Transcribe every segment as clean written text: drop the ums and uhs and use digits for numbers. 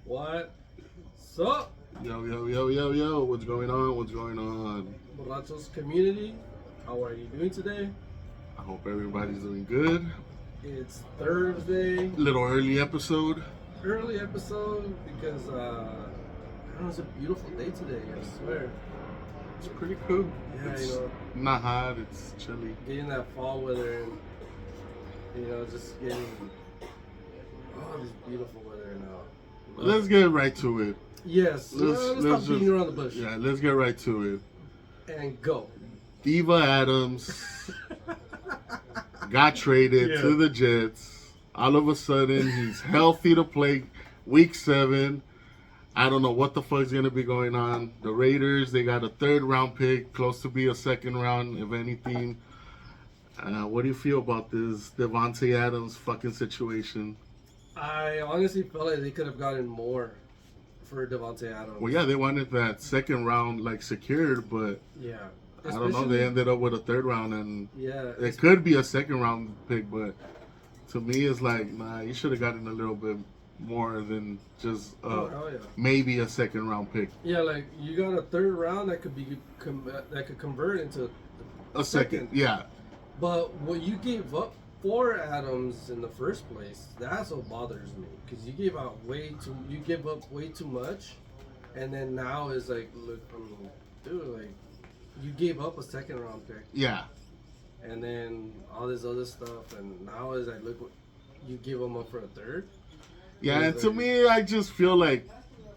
What? So, Yo. What's going on? What's going on? Borrachos community, how are you doing today? I hope everybody's doing good. It's Thursday, Little early episode. early episode because I don't know, it's a beautiful day today. I swear. It's pretty cool. Yeah, It's you know, not hot. It's chilly. getting that fall weather and just getting this beautiful weather now. Let's get right to it. Yes, let's stop beating around the bush Yeah, let's get right to it. and go. Diva Adams got traded to the Jets. All of a sudden, he's healthy to play week 7. I don't know what the fuck's going to be going on. The Raiders, they got a 3rd round pick, close to be a 2nd round, if anything. What do you feel about this Devontae Adams fucking situation? I honestly felt like they could have gotten more for Devontae Adams. Well, yeah, they wanted that 2nd round, secured, but Yeah. I don't know. They ended up with a 3rd round, and Yeah. it could be a 2nd round pick, but to me, it's like, nah, you should have gotten a little bit more than just hell yeah. maybe a 2nd round pick. Yeah, like you got a 3rd round that could that could convert into A second, yeah. But what you gave up for Adams in the first place, that's what bothers me because you gave up way too much, and then now is like, look, I mean, dude, like you gave up a 2nd round pick, Yeah. and then all this other stuff, and now is like, look, what you give them up for a 3rd. Yeah, and to me, I just feel like,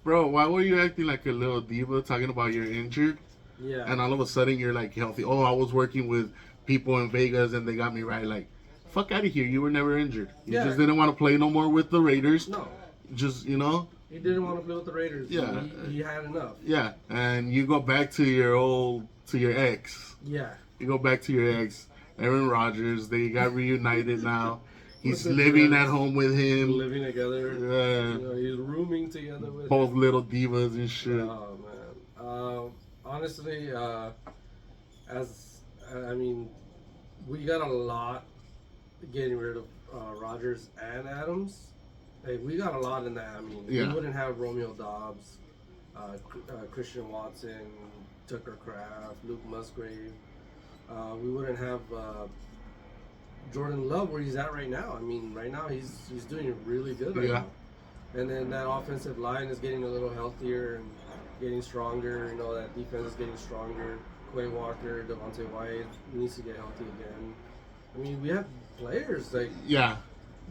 bro, why were you acting like a little diva talking about you're injured? Yeah. And all of a sudden you're like healthy. Oh, I was working with people in Vegas and they got me right. Like, fuck out of here. You were never injured. You just didn't want to play no more with the Raiders. No. Just, He didn't want to play with the Raiders. Yeah. He had enough. Yeah. And you go back to your ex. Yeah. You go back to your ex, Aaron Rodgers. They got reunited now. He's With the living Jets. at home with him. Living together. Yeah. He's rooming together with Both little divas and shit. Oh man. Honestly, we got a lot getting rid of Rodgers and Adams. Like we got a lot in that. I mean, we wouldn't have Romeo Dobbs, Christian Watson, Tucker Kraft, Luke Musgrave. We wouldn't have Jordan Love where he's at right now. I mean, right now he's doing really good right now. And then that offensive line is getting a little healthier and getting stronger. That defense is getting stronger. Quay Walker, Devontae White needs to get healthy again. I mean, we have players Yeah.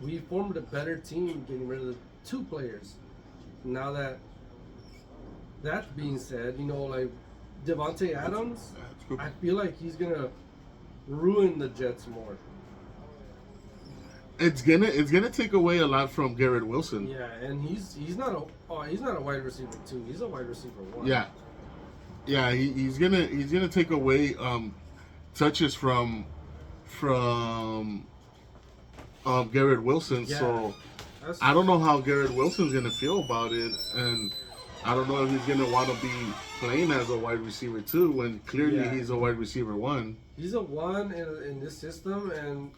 we formed a better team getting rid of the 2 players. Now that's being said, Devontae Adams, I feel like he's gonna ruin the Jets more. It's gonna take away a lot from Garrett Wilson. Yeah, and he's not a wide receiver 2. He's a wide receiver 1. Yeah, he's gonna take away touches from Garrett Wilson. Yeah, so I don't know how Garrett Wilson's gonna feel about it, and I don't know if he's gonna want to be playing as a wide receiver 2 when clearly he's a wide receiver 1. He's a 1 in this system, and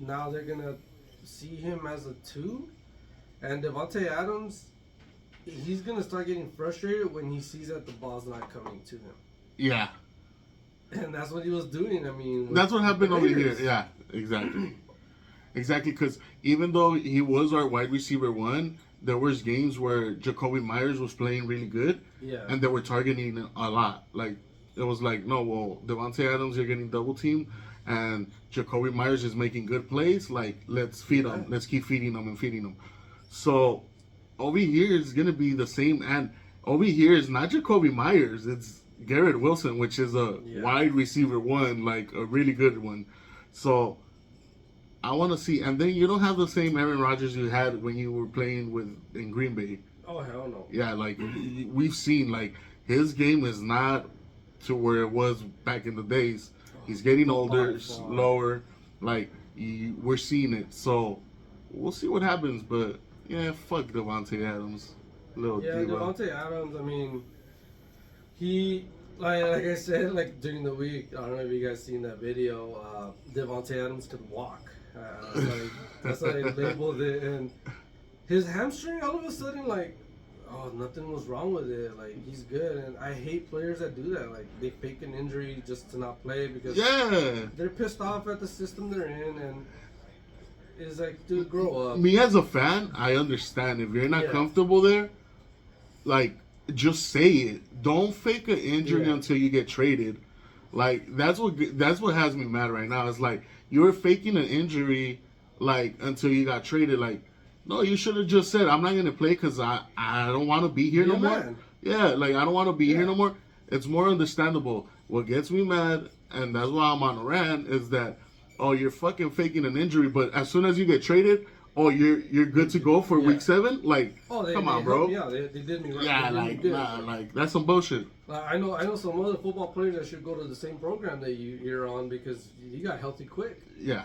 now they're gonna see him as a 2. And Devontae Adams, he's gonna start getting frustrated when he sees that the ball's not coming to him. Yeah, And that's what he was doing. I mean, that's what happened over here. Raiders. Yeah, exactly. Exactly, because even though he was our wide receiver 1, there was games where Jacoby Myers was playing really good, and they were targeting him a lot. Like, it was like, no, well, Devontae Adams, you're getting double teamed, and Jacoby Myers is making good plays. Like, let's feed him. Let's keep feeding him and feeding him. So, over here is going to be the same, and over here is not Jacoby Myers, it's Garrett Wilson, which is a wide receiver 1, like a really good one. So, I want to see, and then you don't have the same Aaron Rodgers you had when you were playing in Green Bay. Oh hell no. Yeah, like we've seen, like his game is not to where it was back in the days. He's getting older, slower. Like we're seeing it, so we'll see what happens. But yeah, fuck Devontae Adams, little diva. Devontae Adams. I mean, he like I said during the week. I don't know if you guys seen that video. Devontae Adams could walk. That's how they labeled it, and his hamstring all of a sudden oh, nothing was wrong with it. Like, he's good. And I hate players that do that. Like, they fake an injury just to not play because they're pissed off at the system they're in. And it's like, dude, grow up. Me as a fan, I understand. If you're not comfortable there, like, just say it. Don't fake an injury until you get traded. Like, that's what has me mad right now. It's like, you're faking an injury, like, until you got traded. Like, no, you should have just said, I'm not going to play because I don't want to be here no more. Yeah, like, I don't want to be here no more. It's more understandable. What gets me mad, and that's why I'm on a rant, is that, oh, you're fucking faking an injury, but as soon as you get traded, oh, you're good to go for week 7? Like, come on, bro. They did me right. Yeah, like, that's some bullshit. I know some other football players that should go to the same program that you're on because you got healthy quick. Yeah,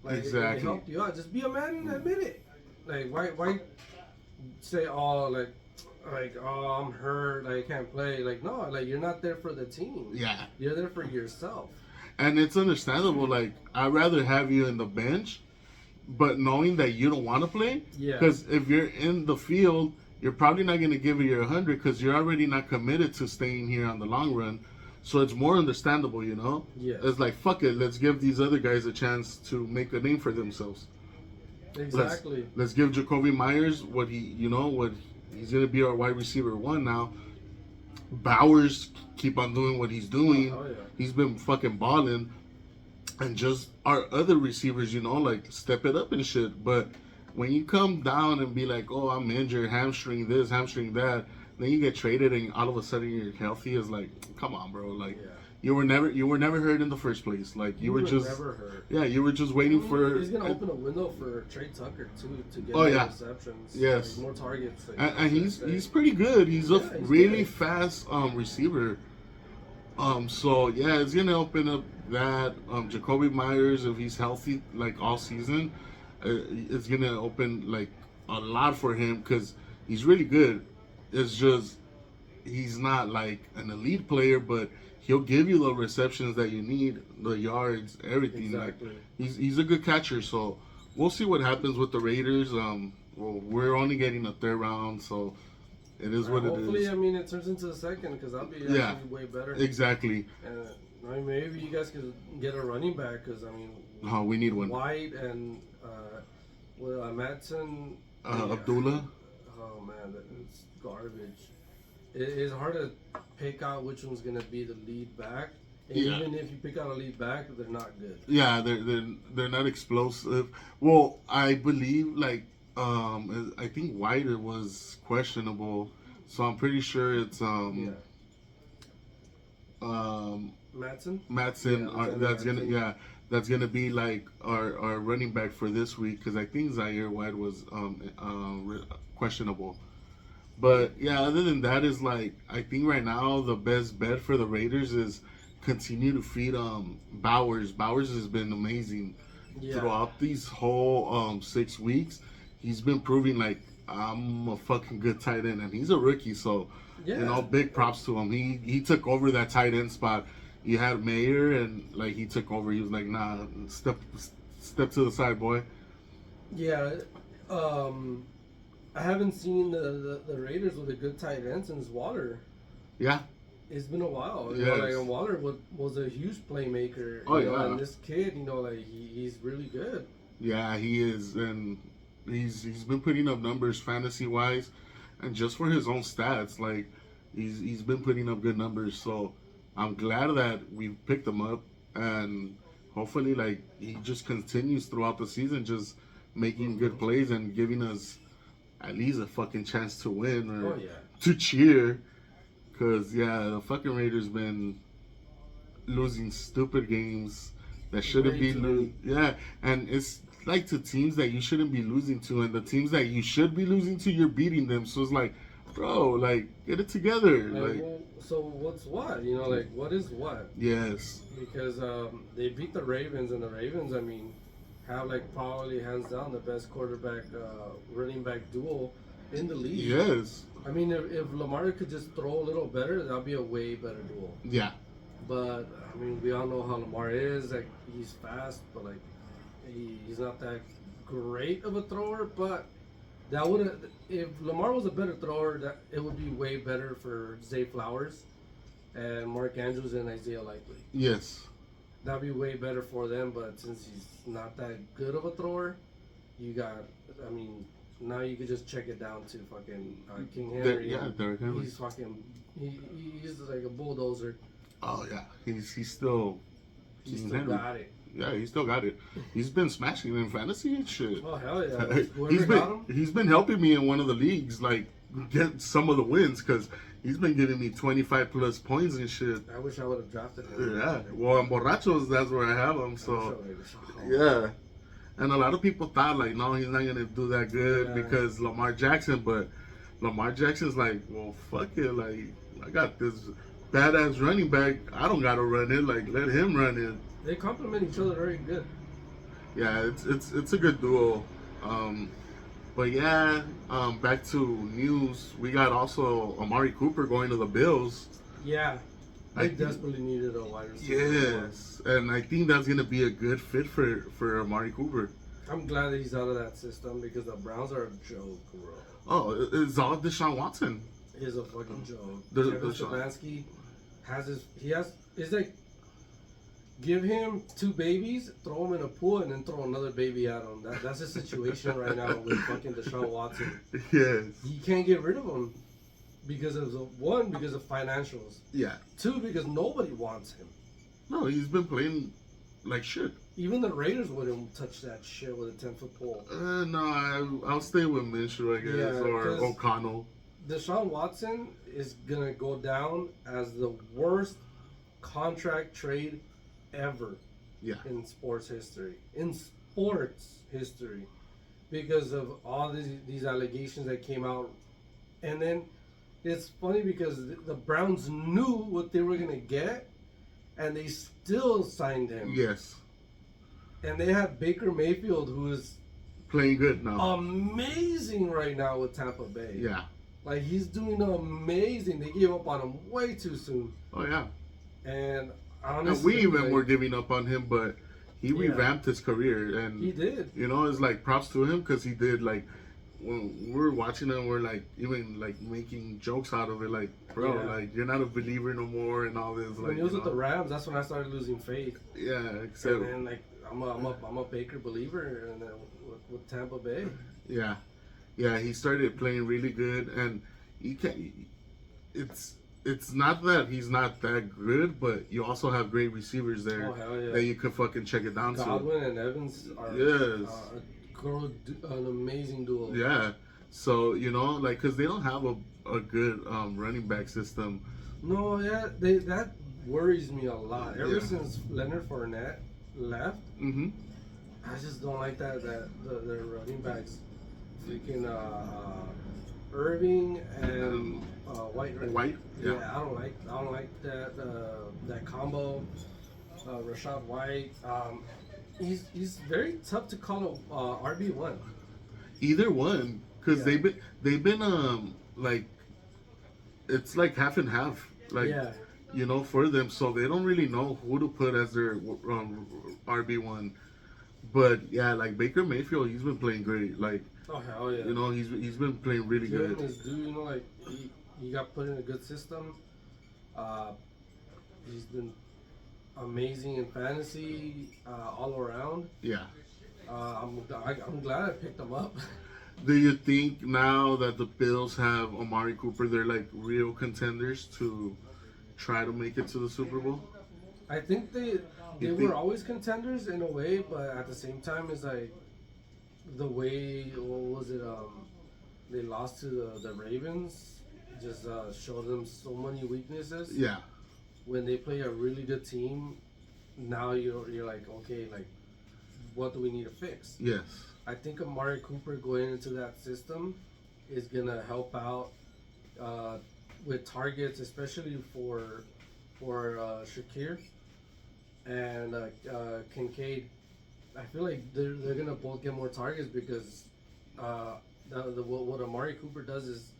like, exactly. It helped you out. Just be a man and admit it. Like, why say, oh, I'm hurt, I can't play. Like, no, like, you're not there for the team. Yeah. You're there for yourself. And it's understandable. Like, I'd rather have you in the bench, but knowing that you don't want to play. Yeah. Because if you're in the field, you're probably not going to give it your 100 because you're already not committed to staying here on the long run. So it's more understandable, you know? Yeah. It's like, fuck it, let's give these other guys a chance to make a name for themselves. Exactly. Let's give Jakobi Meyers what he's going to be our wide receiver 1 now. Bowers keep on doing what he's doing. Oh, yeah. He's been fucking balling. And just our other receivers, like, step it up and shit. But when you come down and be like, oh, I'm injured, hamstring this, hamstring that, then you get traded and all of a sudden you're healthy, it's like, come on, bro. Like, you were never hurt in the first place. Like, you were just never hurt. Yeah, you were just waiting for. He's gonna open a window for Trey Tucker too to get more receptions. Yes, like, more targets. And he's pretty good. He's a really fast receiver. So yeah, it's gonna open up that Jakobi Meyers, if he's healthy like all season, it's gonna open like a lot for him because he's really good. It's just he's not like an elite player, but he'll give you the receptions that you need, the yards, everything. Exactly. Like, he's a good catcher, so we'll see what happens with the Raiders. Well, we're only getting a 3rd round, so it is what it is. Hopefully, I mean, it turns into a 2nd because that'll be actually way better. Exactly. And I mean, maybe you guys could get a running back because I mean, we need one. White and Madsen. Abdullah. Oh man, it's garbage. It's hard to pick out which one's gonna be the lead back. And even if you pick out a lead back, they're not good. Yeah, they're not explosive. Well, I believe like I think White was questionable, so I'm pretty sure it's Madsen. That's gonna be like our running back for this week because I think Zaire White was questionable. But yeah, other than that, is like I think right now the best bet for the Raiders is continue to feed Bowers. Bowers has been amazing throughout these whole 6 weeks. He's been proving like I'm a fucking good tight end, and he's a rookie, so big props to him. He took over that tight end spot. You had Mayer, and like he took over. He was like, nah, step to the side, boy. Yeah. I haven't seen the Raiders with a good tight end since Waller. Yeah. It's been a while. Yes. Like Waller was a huge playmaker. And this kid, like he's really good. Yeah, he is, and he's been putting up numbers fantasy wise, and just for his own stats, like he's been putting up good numbers. So I'm glad that we picked him up, and hopefully like he just continues throughout the season, just making good plays and giving us at least a fucking chance to win or to cheer. Because, the fucking Raiders been losing stupid games that shouldn't be losing. Yeah, and it's like to teams that you shouldn't be losing to, and the teams that you should be losing to, you're beating them. So it's like, bro, like, get it together. Well, so what's what? Like, what is what? Yes. Because they beat the Ravens, and the Ravens, I mean, have like probably hands down the best quarterback running back duo in the league. Yes. I mean, if Lamar could just throw a little better, that'd be a way better duo. Yeah. But I mean, we all know how Lamar is. Like, he's fast, but like he's not that great of a thrower. But That would have, if Lamar was a better thrower, that it would be way better for Zay Flowers and Mark Andrews and Isaiah Likely. Yes. That'd be way better for them, but since he's not that good of a thrower, you got, I mean, now you could just check it down to fucking King Henry. Derrick Henry. He's fucking, he's like a bulldozer. Oh yeah, he's still. He's still got it. Yeah, he still got it. He's been smashing in fantasy and shit. Oh hell yeah! Whoever he's been helping me in one of the leagues, like get some of the wins because he's been giving me 25 plus points and shit. I wish I would have drafted him. Yeah, well, on Borrachos, that's where I have him. So yeah, and a lot of people thought like, no, he's not gonna do that good because Lamar Jackson, but Lamar Jackson's like, well, fuck it, like I got this badass running back. I don't gotta run it. Like let him run it. They complement each other very good. Yeah, it's a good duo. But yeah, back to news. We got also Amari Cooper going to the Bills. Yeah, I desperately needed a wide receiver. Yes, and I think that's gonna be a good fit for Amari Cooper. I'm glad that he's out of that system because the Browns are a joke, bro. Oh, it's all Deshaun Watson. He's a fucking joke. Kevin Stefanski it's like, give him 2 babies, throw him in a pool, and then throw another baby at him. That's the situation right now with fucking Deshaun Watson. Yes. You can't get rid of him because of because of financials. Yeah. 2, because nobody wants him. No, he's been playing like shit. Even the Raiders wouldn't touch that shit with a 10-foot pole. No, I'll stay with Minshew, I guess, or O'Connell. Deshaun Watson is gonna go down as the worst contract trade ever in sports history. Because of all these allegations that came out. And then it's funny because the Browns knew what they were going to get and they still signed him. Yes. And they have Baker Mayfield, who is playing good now. Amazing right now with Tampa Bay. Yeah. Like he's doing amazing. They gave up on him way too soon. Oh yeah. And honestly, we even were giving up on him, but he revamped his career, and he did. You know, it's like props to him because he did. Like when we're watching him, we're like even like making jokes out of it. Like, bro, like you're not a believer no more, and all this. When he was with the Rams, that's when I started losing faith. Yeah, except and then like I'm a Baker believer, and then with Tampa Bay. Yeah, yeah, he started playing really good, and he can. It's not that he's not that good, but you also have great receivers there that you could fucking check it down Godwin and Evans are an amazing duo. Yeah, so you know, like, cause they don't have a good running back system. No, that worries me a lot. Ever since Leonard Fournette left, I just don't like that the running backs, freaking Irving and White. Yeah, I don't like that combo. Rashad White. He's very tough to call a RB1. Either one, because they've been like, it's like half and half, like you know, for them, so they don't really know who to put as their RB1. But yeah, like Baker Mayfield, he's been playing great. Like, oh hell yeah, you know, he's been playing really good. Dude, you know, like he got put in a good system. He's been amazing in fantasy all around. Yeah. I'm glad I picked him up. Do you think now that the Bills have Amari Cooper, they're like real contenders to try to make it to the Super Bowl? I think they were always contenders in a way, but at the same time, it's like the way, what was it? They lost to the Ravens. Just showed them so many weaknesses. Yeah. When they play a really good team, now you're like, okay, like, what do we need to fix? Yes. I think Amari Cooper going into that system is gonna help out with targets, especially for Shakir and Kincaid. I feel like they're gonna both get more targets because what Amari Cooper does is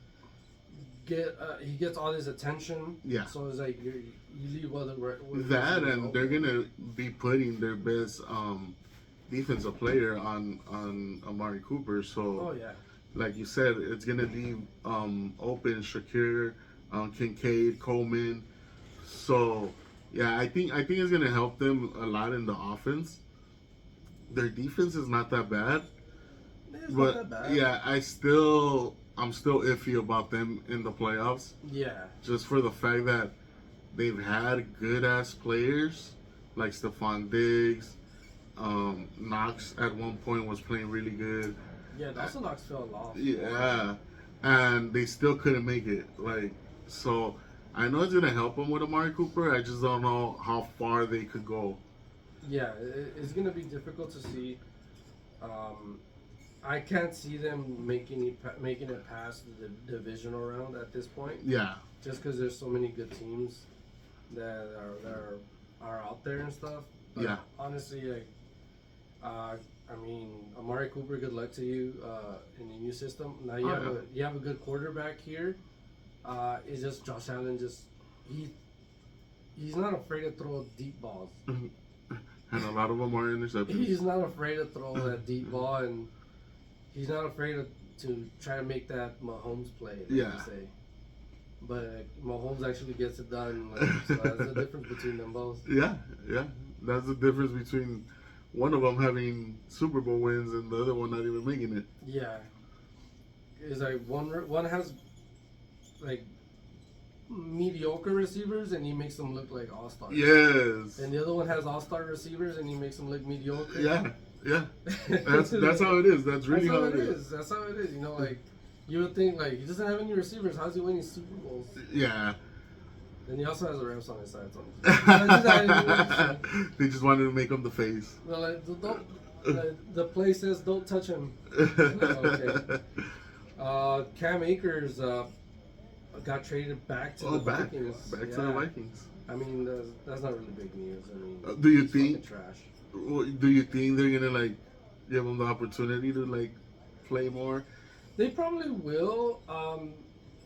he gets all this attention. Yeah. So it's like you leave that, and they're gonna be putting their best defensive player on Amari Cooper. So like you said, it's gonna leave open Shakir, Kincaid, Coleman. So yeah, I think it's gonna help them a lot in the offense. Their defense is not that bad, It's not but that bad. yeah, I'm still iffy about them in the playoffs. Yeah. Just for the fact that they've had good ass players like Stephon Diggs. Knox at one point was playing really good. Yeah, Dawson Knox fell off. Yeah, and they still couldn't make it. Like, so I know it's gonna help them with Amari Cooper. I just don't know how far they could go. Yeah, it's gonna be difficult to see. I can't see them making it past the divisional round at this point. Yeah, Just because there's so many good teams that are out there and stuff. But yeah. honestly, like, I mean, Amari Cooper, good luck to you in the new system. Now you have a good quarterback here. It's just Josh Allen. He's not afraid to throw deep balls. And a lot of them are interceptions. He's not afraid to throw that deep ball, and he's not afraid to try to make that Mahomes play. Like you say. But Mahomes actually gets it done. Like, so that's the difference between them both. Yeah. That's the difference between one of them having Super Bowl wins and the other one not even making it. Yeah. It's like one has like mediocre receivers and he makes them look like all-stars. Yes. And the other one has all-star receivers and he makes them look mediocre. Yeah. That's how it is. That's really how it is. That's how it is. You know, like you would think like he doesn't have any receivers. How's he winning Super Bowls? Yeah. And he also has the Rams on his side. They just wanted to make him the face. Well, like, the play says don't touch him. Okay. Cam Akers got traded back to the Vikings. Back to the Vikings. I mean, that's not really big news. I mean, do you think? Trash. Do you think they're gonna like give him the opportunity to like play more? They probably will.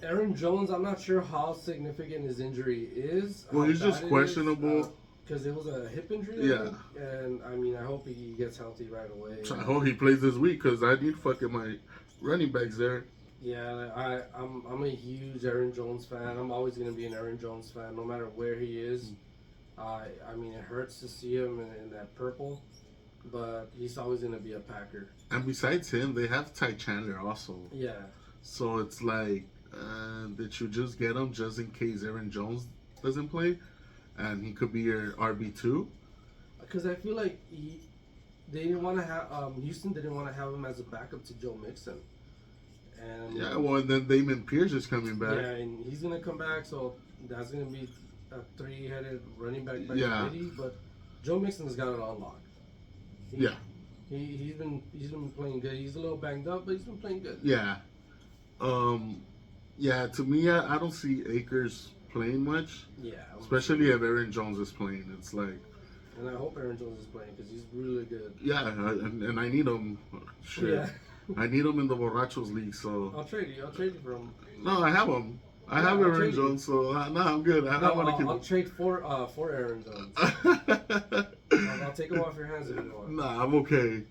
Aaron Jones, I'm not sure how significant his injury is. Well, he's just questionable. Because it was a hip injury. Yeah. And I mean, I hope he gets healthy right away. I hope he plays this week because I need fucking my running backs there. Yeah, I'm a huge Aaron Jones fan. I'm always gonna be an Aaron Jones fan, no matter where he is. I mean, it hurts to see him in that purple, but he's always gonna be a Packer. And besides him, they have Ty Chandler also. Yeah. So it's like, did you just get him just in case Aaron Jones doesn't play, and he could be your RB2? Because I feel like they didn't want to have Houston didn't want to have him as a backup to Joe Mixon. And yeah, well, and then Damon Pierce is coming back. Yeah, and he's gonna come back, so that's gonna be a three-headed running back by committee. But Joe Mixon's got it on lock. He's been playing good. He's a little banged up, but he's been playing good. Yeah. Yeah. To me, I don't see Akers playing much. Yeah. Especially if Aaron Jones is playing, it's like. And I hope Aaron Jones is playing because he's really good. Yeah, and I need him. Shit. Yeah. I need him in the Borrachos League, so. I'll trade you for him. No, I have him. I have Aaron Jones, so no, I'm good. I'll trade for Aaron Jones. I'll take him off your hands if you want. Nah, I'm okay.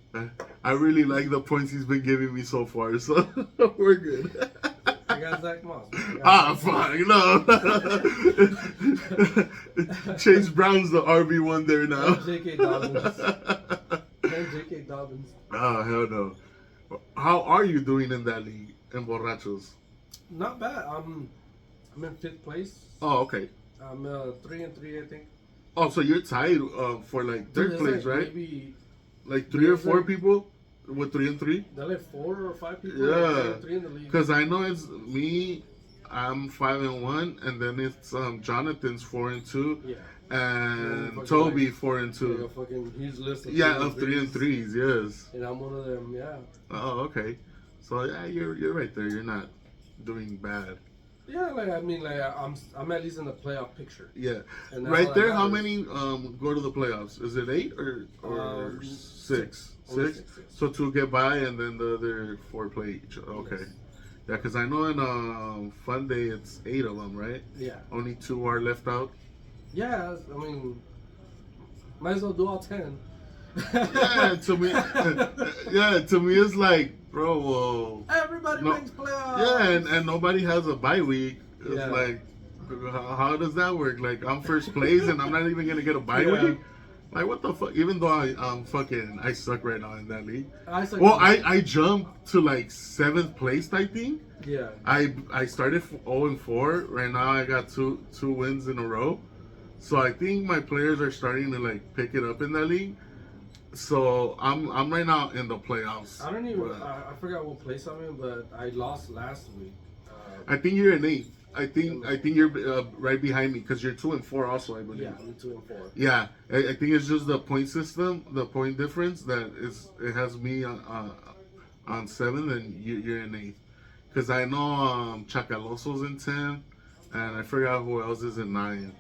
I really like the points he's been giving me so far, so we're good. I got Zach Moss. Fine, no. Chase Brown's the RB1 there now. J.K. Dobbins. J.K. Dobbins. Oh, hell no. How are you doing in that league, in Borrachos? Not bad. I'm in 5th place. Oh, okay. I'm 3-3, I think. Oh, so you're tied for like 3rd place, like right? Maybe like 3 or 4 people with 3-3. There are like 4 or 5 people. Yeah, 3 in the league. Because I know it's me. I'm 5-1, and then it's Jonathan's 4-2. Yeah. And Toby 4-2. Like a fucking huge list of of 3-3s, yes. And I'm one of them, yeah. Oh, okay. So yeah, you're right there. You're not doing bad. Yeah, like I mean, like I'm at least in the playoff picture. Yeah. Right there, how many go to the playoffs? Is it 8 or 6? 6? So 2 get by, and then the other 4 play each. Okay. Yes. Yeah, because I know in Fun Day it's 8 of them, right? Yeah. Only 2 are left out. Yeah, I mean, might as well do all 10. Yeah, to me, yeah, to me it's like, bro, well, everybody makes playoffs. Yeah, and nobody has a bye week. It's like, how does that work? Like, I'm first place and I'm not even gonna get a bye week. Like, what the fuck? Even though I suck right now in that league. I jumped to like 7th place, I think. Yeah. I started 0-4. Right now I got two wins in a row. So I think my players are starting to like pick it up in that league. So I'm right now in the playoffs. I don't even. I forgot what place I'm in, but I lost last week. I think you're in 8th. I think you're right behind me because you're 2-4 also. I believe. Yeah, I'm 2-4. Yeah, I think it's just the point system, the point difference that it has me on 7th and you're in 8th. Because I know Chacaloso's in 10th, and I forgot who else is in 9th.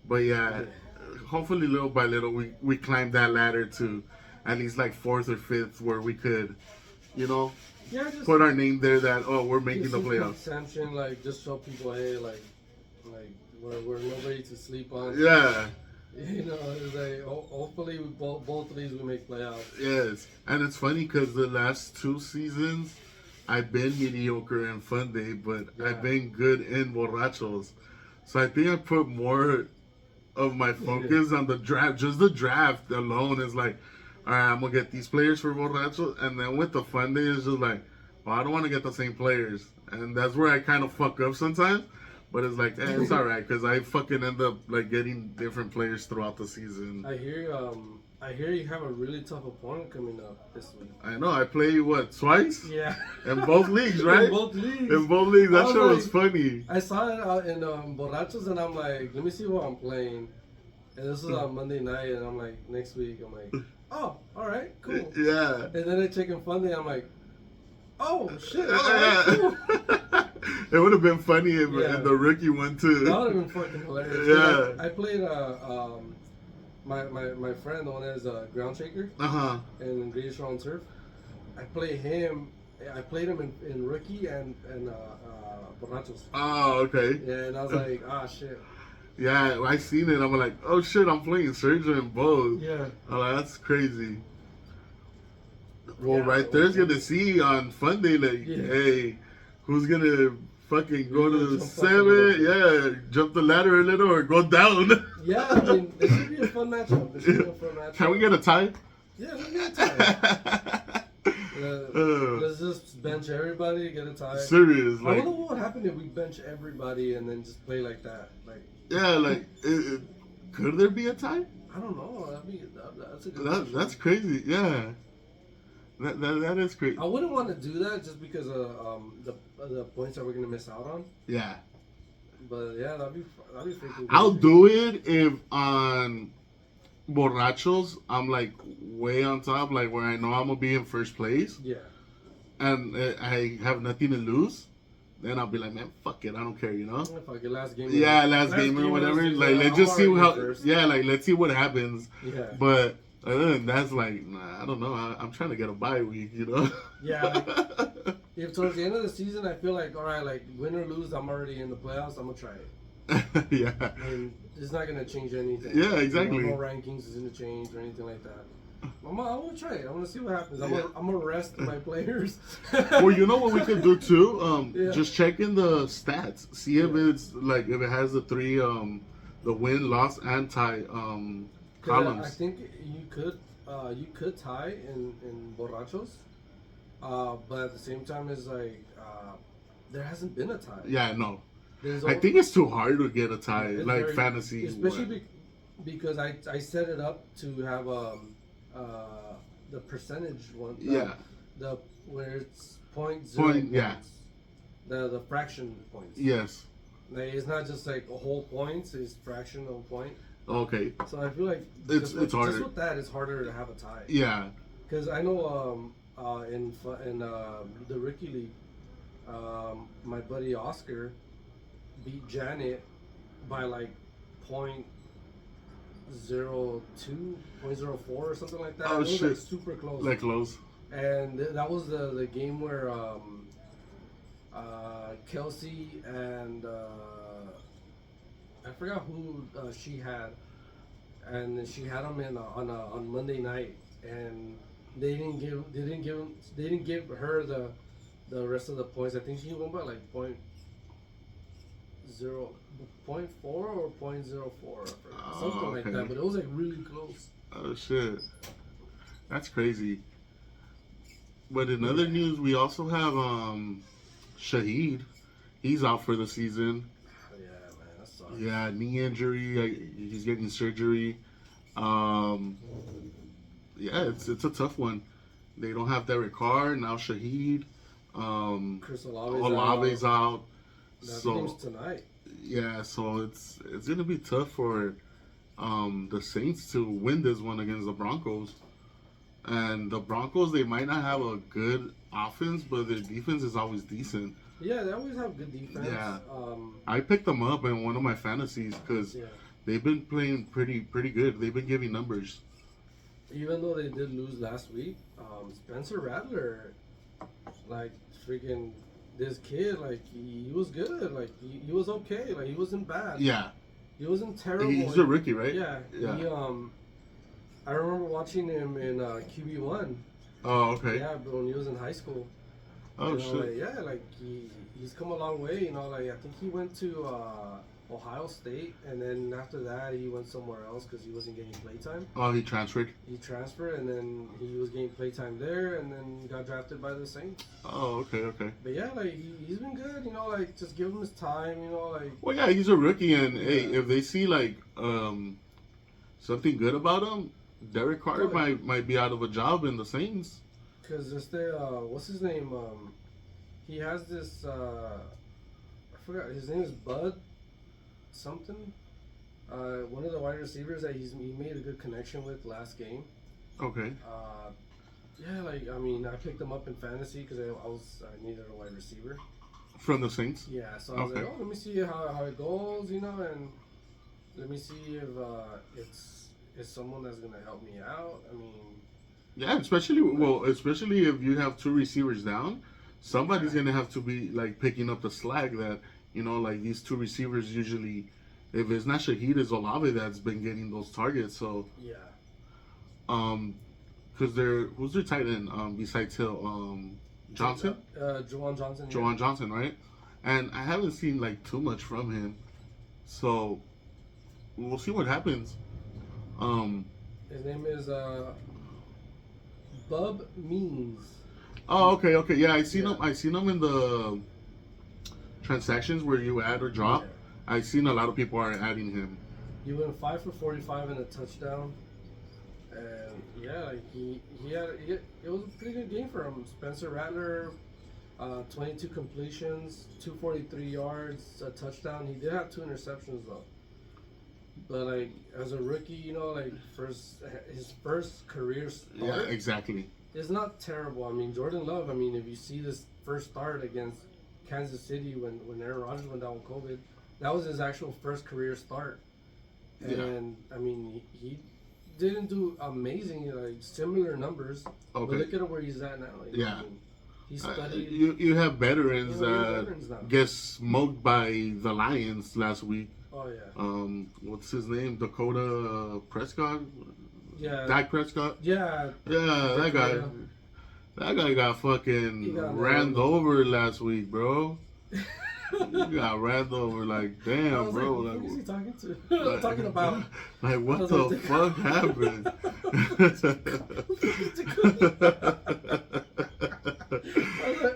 But yeah, hopefully little by little we climb that ladder to at least like 4th or 5th where we could, put our name there that we're making the playoffs. Exemption, like just show people, hey, like we're nobody to sleep on. Yeah. It's like hopefully both of these we make playoffs. Yes, and it's funny because the last 2 seasons I've been mediocre in Fun Day, but I've been good in Borrachos. So I think I put more of my focus on the draft. Just the draft alone is like, all right, I'm gonna get these players for Borrachos, and then with the Fun Day, it's just like, well, I don't want to get the same players, and that's where I kind of fuck up sometimes. But it's like, it's all right because I fucking end up like getting different players throughout the season. I hear you have a really tough opponent coming up this week. I know. I play twice? Yeah. In both leagues, right? In both leagues. That show was funny. I saw it out in Borrachos, and I'm like, let me see what I'm playing. And this was on Monday night, and I'm like, next week, I'm like, oh, all right, cool. Yeah. And then I check in Fun Day, I'm like, oh shit, all right, cool. It would have been funny if in the rookie one too. That would have been fucking hilarious. Yeah. I played my friend, the one that is a ground shaker. In Greatest Round Surf. I played him in rookie and Borrachos. Oh, okay. Yeah, and I was like, shit. Yeah, I seen it. I'm like, oh shit, I'm playing Sergio in both. Yeah. I'm like, that's crazy. Well, right there's gonna see on Fun Day, like, hey, who's gonna fucking go to 7? Yeah, jump the ladder a little or go down. Yeah, I mean, it should be a fun matchup. Can we get a tie? Yeah, let's get a tie. Let's just bench everybody, get a tie. Serious, I wonder what would happen if we bench everybody and then just play like that. Could there be a tie? I don't know. That's a good. That's crazy. Yeah. That is crazy. I wouldn't want to do that just because of the points that we're gonna miss out on. Yeah. But yeah, that'd be freaking good. I'll do it if on Borrachos I'm like way on top, like where I know I'm gonna be in first place. Yeah. And I have nothing to lose. Then I'll be like, man, fuck it, I don't care, Fuck it, last game. Yeah, last game or whatever. Like, let's just see how. Yeah, like let's see what happens. Yeah. But other than that's like, nah, I don't know. I'm trying to get a bye week, Yeah. Like, if towards the end of the season I feel like, all right, like win or lose, I'm already in the playoffs. I'm gonna try it. Yeah. And it's not gonna change anything. Yeah, exactly. No rankings is gonna change or anything like that. I'm gonna try it. I'm gonna see what happens. I'm gonna rest my players. Well, you know what we could do too? Just check in the stats. See if it's like if it has the 3 the win, loss, and tie columns. I think you could tie in Borrachos, but at the same time it's like there hasn't been a tie. Yeah, no. I think it's too hard to get a tie, like very, fantasy. Especially because I set it up to have the percentage one. Where it's point points. Yeah. The fraction points. Yes. Like, it's not just like a whole points; it's fractional point. Okay. So I feel like it's harder. Just with that, it's harder to have a tie. Yeah. Because I know in the rookie league, my buddy Oscar beat Janet by like 0.02, 0.04 or something like that. Oh, it was shit. like super close. Like close. And that was the game where Kelsey and I forgot who she had. and she had him in on Monday night, and they didn't give her the rest of the points. I think she won by like point 0.4 or 0.04, something like that. But it was like really close. Oh shit, that's crazy. But in other news, we also have Shaheed. He's out for the season. Yeah, man, that sucks. Yeah, knee injury. He's getting surgery. Yeah, it's a tough one. They don't have Derek Carr now. Shaheed. Chris Olave's out. That game's tonight. Yeah, so it's gonna be tough for the Saints to win this one against the Broncos. And the Broncos, they might not have a good offense, but their defense is always decent. Yeah, they always have good defense. Yeah, I picked them up in one of my fantasies because they've been playing pretty good. They've been giving numbers. Even though they did lose last week, Spencer Rattler, like freaking this kid, like he was good. Like he was okay. Like he wasn't bad. Yeah, he wasn't terrible. He's a rookie, right? Yeah. He, I remember watching him in QB1. Oh, okay. Yeah, but when he was in high school. Oh, shit. Like, yeah, like he's come a long way. You know, like I think he went to Ohio State, and then after that he went somewhere else because he wasn't getting playtime. Oh, he transferred. He transferred, and then he was getting playtime there, and then got drafted by the Saints. Oh, okay. But yeah, like he's been good. You know, like just give him his time. You know, like. Well, yeah, he's a rookie, and hey, if they see like something good about him, Derek Carr might be out of a job in the Saints. Because there's what's his name? He has this. I forgot his name is Bud, something. One of the wide receivers that he made a good connection with last game. Okay. Yeah, like I mean, I picked him up in fantasy because I needed a wide receiver. From the Saints. Yeah, so I was like, oh, let me see how it goes, you know, and let me see if it's someone that's gonna help me out. I mean. Yeah, especially if you have two receivers down, somebody's gonna have to be like picking up the slack that, you know, like these two receivers usually, if it's not Shaheed, it's Olave that's been getting those targets. So yeah. Because who's their tight end besides Hill? Johnson. Juwan Johnson. Juwan Johnson, right? And I haven't seen like too much from him, so we'll see what happens. His name is Bub Means. Oh, okay. Yeah, I seen him in the transactions where you add or drop. Yeah. I seen a lot of people are adding him. He went 5 for 45 and a touchdown, and yeah, like it was a pretty good game for him. Spencer Rattler, 22 completions, 243 yards, a touchdown. He did have 2 interceptions though. But like as a rookie, you know, like his first career start. Yeah, exactly. It's not terrible. I mean, Jordan Love. I mean, if you see this first start against Kansas City when Aaron Rodgers went down with COVID, that was his actual first career start. And I mean, he didn't do amazing, like similar numbers. Okay. But look at where he's at now. Yeah. I mean, he studied. You have veterans get smoked by the Lions last week. Oh yeah. What's his name? Dakota Prescott. Yeah. Dak Prescott. Yeah. Yeah, that guy. That guy got fucking ran over last week, bro. He got ran over, like, damn, bro. Like, who is he talking to? Like, talking about. Like, what the fuck happened?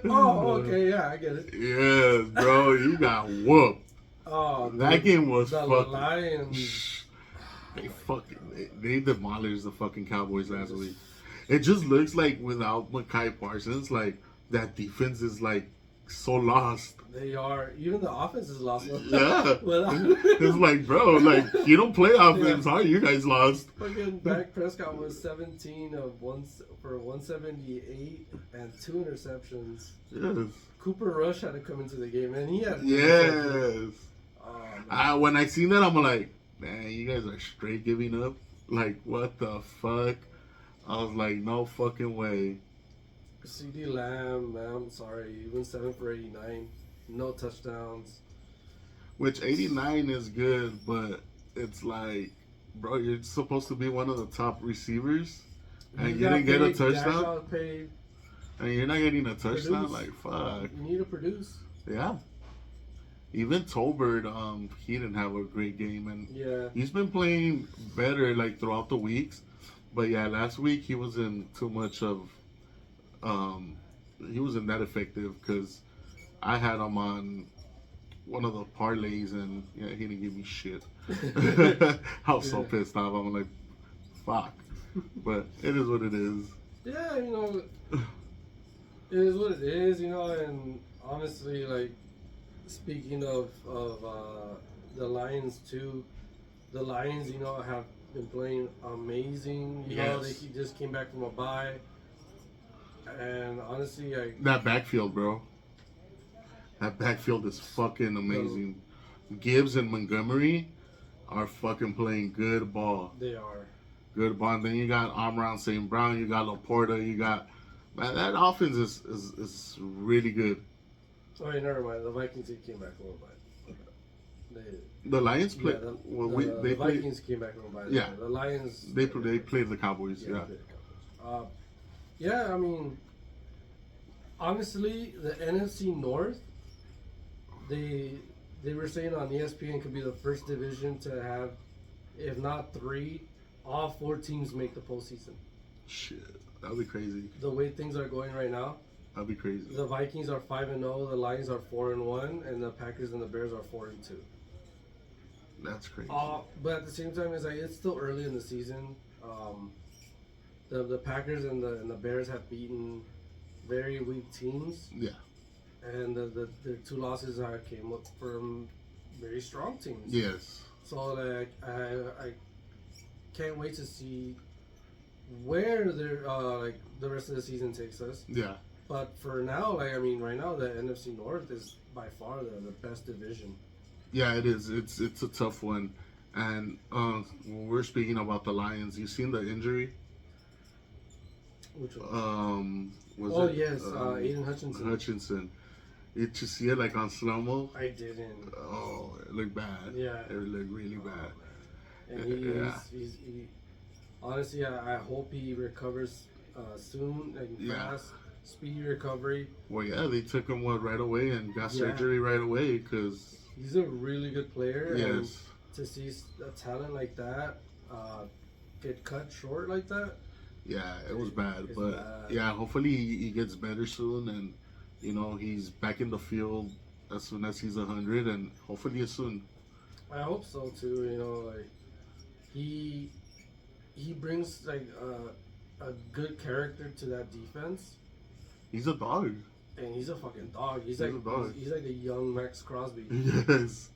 Oh, okay, yeah, I get it. Yes, bro, you got whooped. Oh, that game was the fucking. Lions. They demolished the fucking Cowboys last week. It just looks like without Micah Parsons, like that defense is like so lost. They are. Even the offense is lost. Yeah. It's like, bro, like you don't play offense, how are you guys lost? Fucking Dak Prescott was 17 of 178 and 2 interceptions. Yes. Cooper Rush had to come into the game, and he had. Yes. When I seen that, I'm like, man, you guys are straight giving up. Like, what the fuck? I was like, no fucking way. CD Lamb, man, I'm sorry. He went 7 for 89. No touchdowns. Which 89 is good, but it's like Bro, you're supposed to be one of the top receivers, and you didn't get a touchdown. And you're not getting a touchdown. Like, fuck. You need to produce. Yeah. Even Tolbert, he didn't have a great game, and he's been playing better like throughout the weeks. But yeah, last week he wasn't too much of, he wasn't that effective because I had him on one of the parlays, and yeah, he didn't give me shit. I was so pissed off. I'm like, fuck. But it is what it is. Yeah, you know, it is what it is, you know, and honestly, like, speaking of the Lions too, the Lions, you know, have been playing amazing. You know, they just came back from a bye, and honestly, that backfield, bro. That backfield is fucking amazing. Gibbs and Montgomery are fucking playing good ball. They are good ball. And then you got Amon St. Brown, you got Laporta, you got that offense is really good. Oh, yeah, never mind. The Vikings came back a little bit. The Lions played. Yeah, the Vikings came back a little bit. Yeah, the Lions. They played the Cowboys. Yeah, I mean, honestly, the NFC North, they were saying on ESPN could be the first division to have, if not 3, all 4 teams make the postseason. Shit, that'd be crazy. The way things are going right now. That'd be crazy. The Vikings are 5-0, the Lions are 4-1, and the Packers and the Bears are 4-2. That's crazy. But at the same time, it's still early in the season. The Packers and the Bears have beaten very weak teams. Yeah. And the 2 losses came up from very strong teams. Yes. So like I can't wait to see where the rest of the season takes us. Yeah. But for now, like, I mean, right now the NFC North is by far the best division. Yeah, it is. It's a tough one. And when we're speaking about the Lions, you seen the injury? Which one? Aiden Hutchinson. Did you see it like on slow-mo? I didn't. Oh, it looked bad. Yeah. It looked really bad. And he's honestly, I hope he recovers soon and fast. Speedy recovery. Well, yeah, they took him right away and got surgery right away because he's a really good player. Yes. And to see a talent like that get cut short like that. Yeah, it was bad. But yeah, hopefully he gets better soon, and you know he's back in the field as soon as he's 100, and hopefully as soon. I hope so too. You know, like he brings like a good character to that defense. He's a dog. And he's a fucking dog. He's like a young Max Crosby. Yes.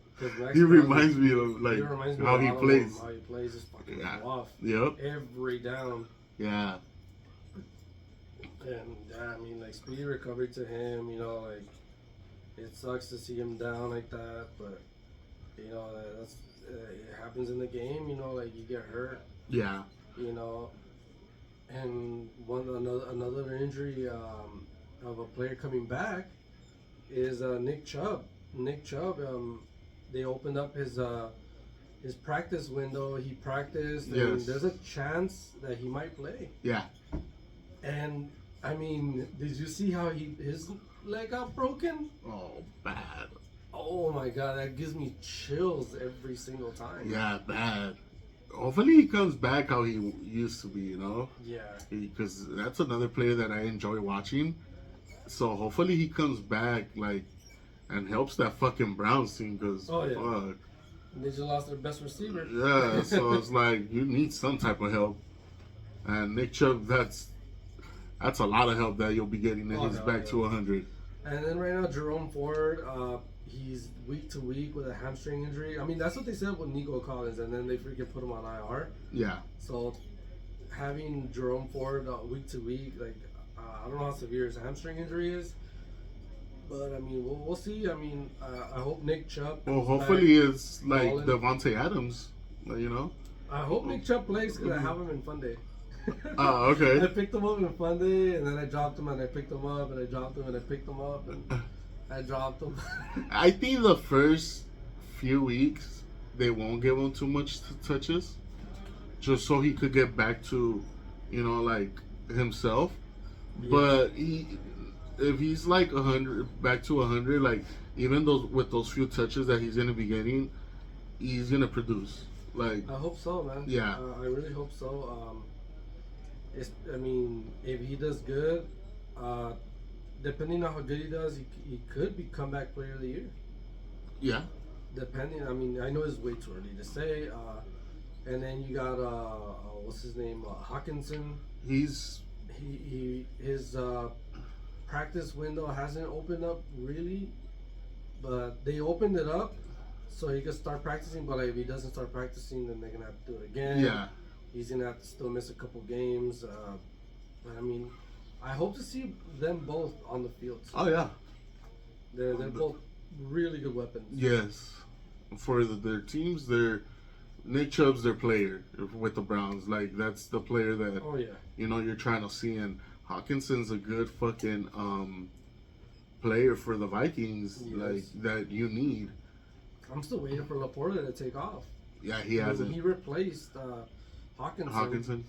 He reminds me of like how he plays. How he plays is fucking off. Yep. Every down. Yeah. And I mean, like, speedy recovery to him. You know, like, it sucks to see him down like that, but you know that's it happens in the game. You know, like you get hurt. Yeah. You know, and another injury of a player coming back is Nick Chubb. Nick Chubb. They opened up his practice window. He practiced, and there's a chance that he might play. Yeah. And I mean, did you see how his leg got broken? Oh, bad. Oh my God, that gives me chills every single time. Yeah, bad. Hopefully he comes back how he used to be, you know? Yeah. Because that's another player that I enjoy watching. So hopefully he comes back, like, and helps that fucking Browns team, because, fuck. They just lost their best receiver. Yeah, so it's like, you need some type of help. And Nick Chubb, that's a lot of help that you'll be getting when he's back to 100. And then right now, Jerome Ford, he's week to week with a hamstring injury. I mean, that's what they said with Nico Collins, and then they freaking put him on IR. Yeah. So having Jerome Ford week to week, like, I don't know how severe his hamstring injury is. But, I mean, we'll see. I mean, I hope Nick Chubb... Well, hopefully it's like Devontae Adams, you know? I hope Nick Chubb plays because I have him in Fun Day. Oh, okay. I picked him up in Fun Day, and then I dropped him, and I picked him up, and I dropped him, and I picked him up, and I dropped him. I think the first few weeks, they won't give him too much touches. just so he could get back to, like himself. Yeah. But if he's like 100, back to 100, like even with those few touches that he's gonna be getting, he's gonna produce. Like I hope so, man. Yeah, I really hope so. If he does good, depending on how good he does, he could be comeback player of the year. Yeah. Depending, I know it's way too early to say. And then you got what's his name, Hawkinson. His practice window hasn't opened up really, but they opened it up so he could start practicing. But if he doesn't start practicing, then they're gonna have to do it again. Yeah. He's gonna have to still miss a couple games. But I hope to see them both on the field. Oh yeah. They're both really good weapons. Yes. For their teams, Nick Chubb's their player with the Browns. Like that's the player that you're trying to see. And Hawkinson's a good fucking player for the Vikings. Yes. Like that you need. I'm still waiting for Laporta to take off. Yeah, he hasn't. He replaced Hawkinson.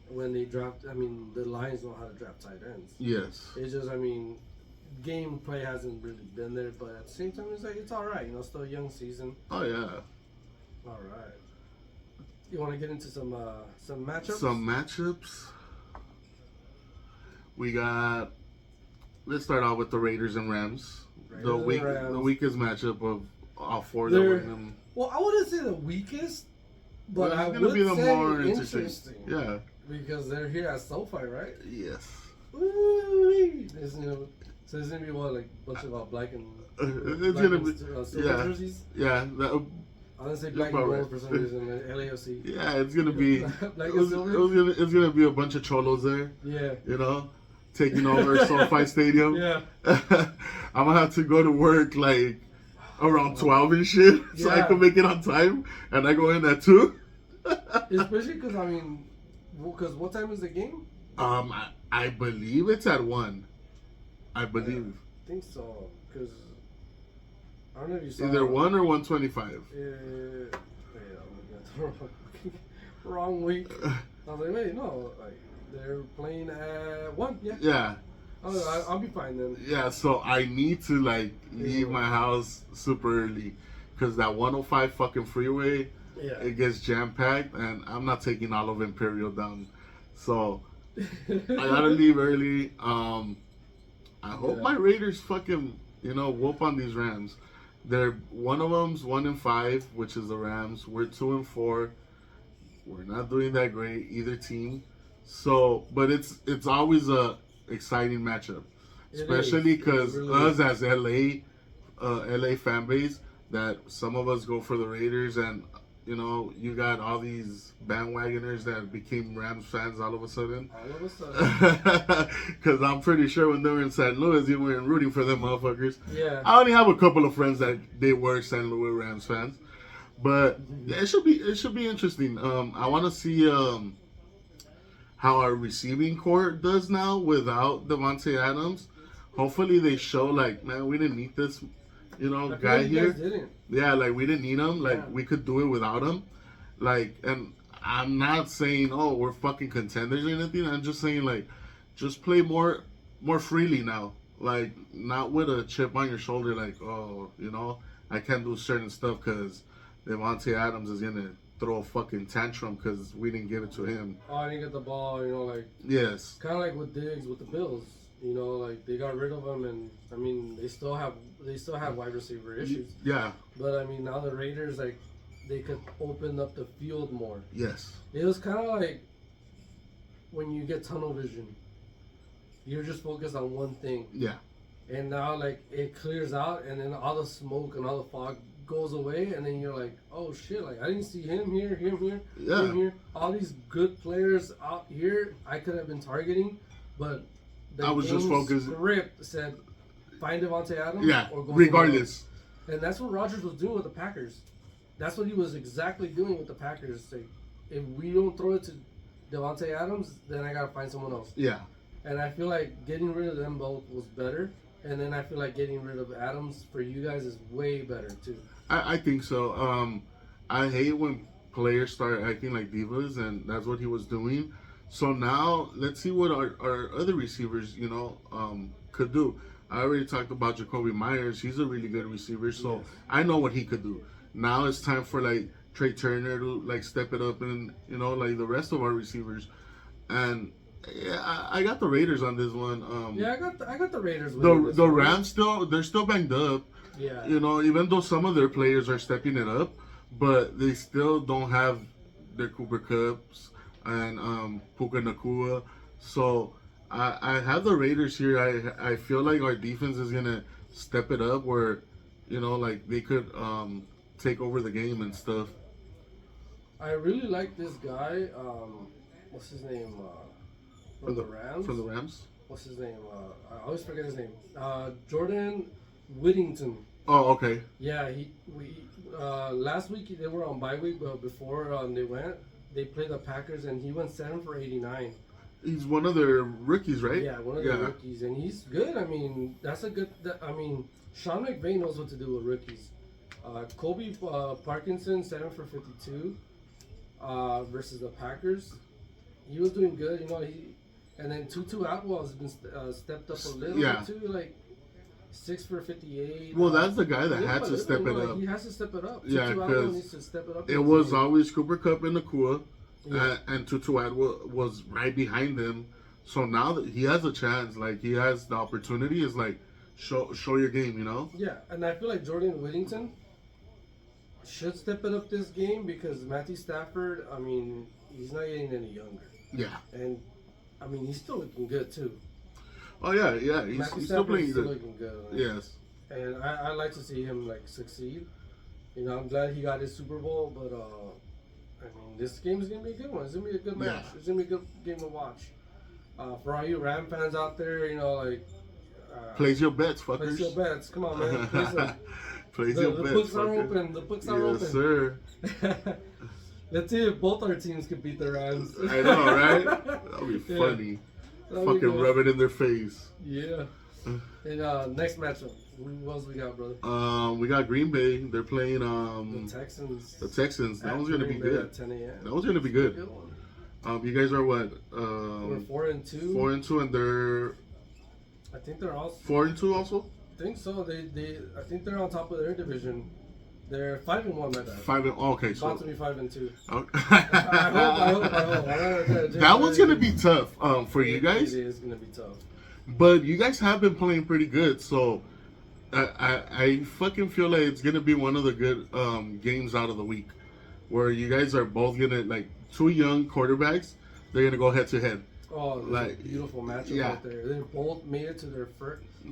When they draft, the Lions know how to draft tight ends. Yes. It's just, gameplay hasn't really been there, but at the same time, it's all right. Still a young season. Oh yeah. All right. You want to get into some matchups? Some matchups. We got. Let's start off with the Raiders and Rams. The weakest matchup of all four. Well, I wouldn't say the weekest, but I would be the say more interesting. Yeah. Because they're here at SoFi, right? Yes. Ooh, so it's gonna be what, like a bunch of black and silver jerseys? Yeah. I was gonna say black and gold for some reason. LAFC. Yeah, it's gonna be. Black and silver. It's gonna be a bunch of cholos there. Yeah. Taking over SoFi Stadium. Yeah. I'm gonna have to go to work like around 12 and shit, so I can make it on time, and I go in at 2. Especially because what time is the game? I believe it's at 1. I believe. I think so, because I don't know if you saw either 1 or 1:25. Yeah, I'm looking at the wrong week. I was like, wait, no, they're playing at 1. Yeah. Yeah. I'll be fine then. Yeah, so I need to leave my house super early, because that 105 fucking freeway, it gets jam packed, and I'm not taking all of Imperial down, so I gotta leave early. I hope my Raiders fucking whoop on these Rams. One of them's 1-5, which is the Rams. We're 2-4. We're not doing that great either team. So, but it's always a exciting matchup, especially because us as LA fan base, that some of us go for the Raiders, and you got all these bandwagoners that became Rams fans all of a sudden. Because I'm pretty sure when they were in St. Louis, you weren't rooting for them motherfuckers. Yeah. I only have a couple of friends that they were St. Louis Rams fans, but it should be interesting. I want to see how our receiving core does now without Davante Adams. Hopefully they show man, we didn't need this, guy here. Yeah, we didn't need him. We could do it without him. And I'm not saying, oh, we're fucking contenders or anything. I'm just saying, just play more freely now. Not with a chip on your shoulder, oh, I can't do certain stuff because Davante Adams is going to throw a fucking tantrum because we didn't give it to him. Oh, I didn't get the ball, Yes. Kind of like with Diggs with the Bills. They got rid of him, and they still have wide receiver issues. Yeah. But now the Raiders they could open up the field more. Yes. It was kind of like when you get tunnel vision. You're just focused on one thing. Yeah. And now it clears out, and then all the smoke and all the fog goes away, and then you're like, oh shit, I didn't see him here, him here. All these good players out here I could have been targeting, but I was just focused. Script said, find Davante Adams. Yeah, or go regardless. And that's what Rodgers was doing with the Packers. That's what he was exactly doing with the Packers. If we don't throw it to Davante Adams, then I gotta find someone else. Yeah. And I feel like getting rid of them both was better. And then I feel like getting rid of Adams for you guys is way better too. I think so. I hate when players start acting like divas, and that's what he was doing. So now let's see what our other receivers, could do. I already talked about Jacoby Myers. He's a really good receiver, so Yes. I know what he could do. Now it's time for like Trey Turner to like step it up, and like the rest of our receivers. And yeah, I got the Raiders on this one. Yeah, I got the Raiders. The Rams they're still banged up. Yeah. Even though some of their players are stepping it up, but they still don't have their Cooper Kupps and Puka Nakua. So I have the Raiders here. I feel like our defense is gonna step it up where, like they could take over the game and stuff. I really like this guy. What's his name? From the Rams. From the Rams. What's his name? I always forget his name. Jordan Whittington. Oh, okay. Yeah, last week they were on bye week, but before they played the Packers, and he went 7 for 89. He's one of their rookies, right? Yeah, one of the rookies, and he's good. I mean, that's a good. Sean McVay knows what to do with rookies. Kobe Parkinson 7 for 52 versus the Packers. He was doing good, and then Tutu Atwell has been stepped up a little bit too, like 6 for 58. Well, that's the guy that had to step it up. He has to step it up. Yeah, because needs to step it up. It was always Cooper Kupp and Nakua, Yeah. and Tutu Atwell was right behind him. So now that he has a chance, like he has the opportunity, is like show your game, Yeah, and I feel like Jordan Whittington should step it up this game because Matthew Stafford, he's not getting any younger. Yeah. And he's still looking good too. Oh yeah, he's still playing good. Looking good. Yes. And I like to see him like succeed. I'm glad he got his Super Bowl, but this game is gonna be a good one. It's gonna be a good match. Yeah. It's gonna be a good game to watch. For all you Ram fans out there, place your bets, fuckers. Place your bets. Come on, man. Place the your bets. books are fucker. open. The books are open. Yes, sir. Let's see if both our teams can beat the Rams. I know, right? That'll be funny. That'll Fucking be good. rub it in their face. Yeah. And next matchup, what else we got, brother? We got Green Bay. They're playing the Texans. The Texans. That one's gonna be Green Bay good. At 10 a.m. That one's gonna be good. Good one. You guys are what? We're 4-2. 4-2, and they're. I think they're also 4-2 also. I think so. I think they're on top of their division. They're 5-1, my bad. 5 and okay, so about to be 5-2. Okay. I hope. That one's gonna be tough for you guys. It is gonna be tough. But you guys have been playing pretty good, so I fucking feel like it's gonna be one of the good games out of the week, where you guys are both gonna like two young quarterbacks. They're gonna go head to head. Oh, like a beautiful matchup right there. They both made it to their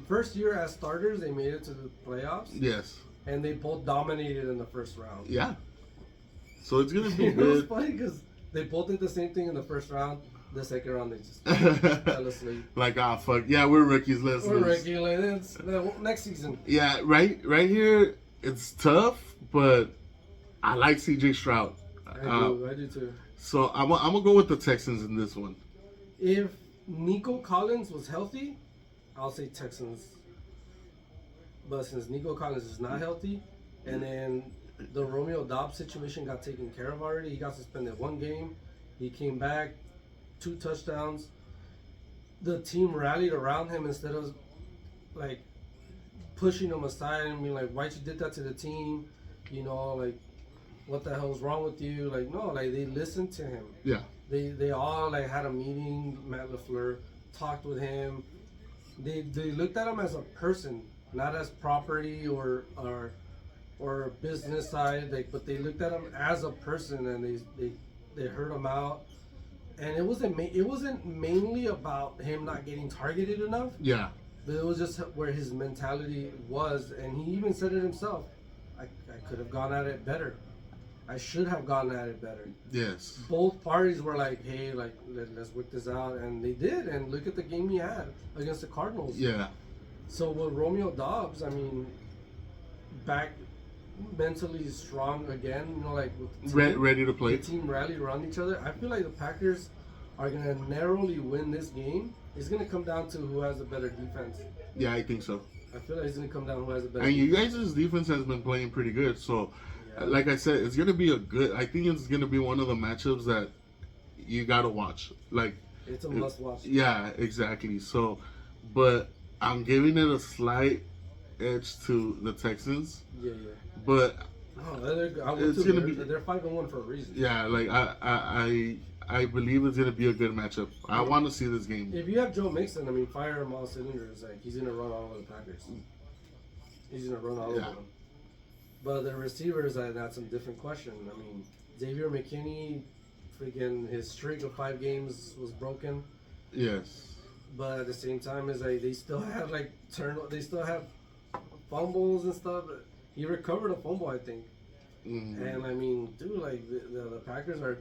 first year as starters. They made it to the playoffs. Yes. And they both dominated in the first round. Yeah. So it's gonna be It good. was funny because they both did the same thing in the first round. The second round, they just fell asleep. Like, fuck. Yeah, we're rookies. We're rookies. Like, next season. Yeah, right here, it's tough, but I like CJ Stroud. I do too. So I'm gonna go with the Texans in this one. If Nico Collins was healthy, I'll say Texans. But since Nico Collins is not healthy, and then the Romeo Doubs situation got taken care of already, he got suspended one game. He came back, 2 touchdowns. The team rallied around him instead of like pushing him aside and being like, "Why'd you did that to the team?" Like, what the hell's wrong with you? Like, no, like they listened to him. Yeah. They all like had a meeting. Matt LaFleur talked with him. They looked at him as a person, not as property or business side. But they looked at him as a person, and they heard him out. And it wasn't mainly about him not getting targeted enough. Yeah. But it was just where his mentality was, and he even said it himself. I could have gone at it better. I should have gone at it better. Yes. Both parties were like, hey, like let's work this out, and they did. And look at the game he had against the Cardinals. Yeah. So with Romeo Doubs, back mentally strong again. Like with the team, ready to play. The team rallied around each other. I feel like the Packers are gonna narrowly win this game. It's gonna come down to who has a better defense. Yeah, I think so. I feel like it's gonna come down to who has a better. And defense. you guys' defense has been playing pretty good, so Like I said, it's gonna be a good. I think it's gonna be one of the matchups that you gotta watch. Like it's a must watch. Yeah, exactly. So, but I'm giving it a slight edge to the Texans. Yeah. But it's gonna be. They're 5-1 for a reason. Yeah, like I believe it's gonna be a good matchup. I want to see this game. If you have Joe Mixon, I mean, fire him all cylinders. Like he's gonna run all over the Packers. He's gonna run all over them. But the receivers, that's a different question. I mean, Xavier McKinney, freaking his streak of 5 games was broken. Yes. But at the same time, is like they still have they still have fumbles and stuff. He recovered a fumble, I think. Mm-hmm. And I mean, dude, like the Packers are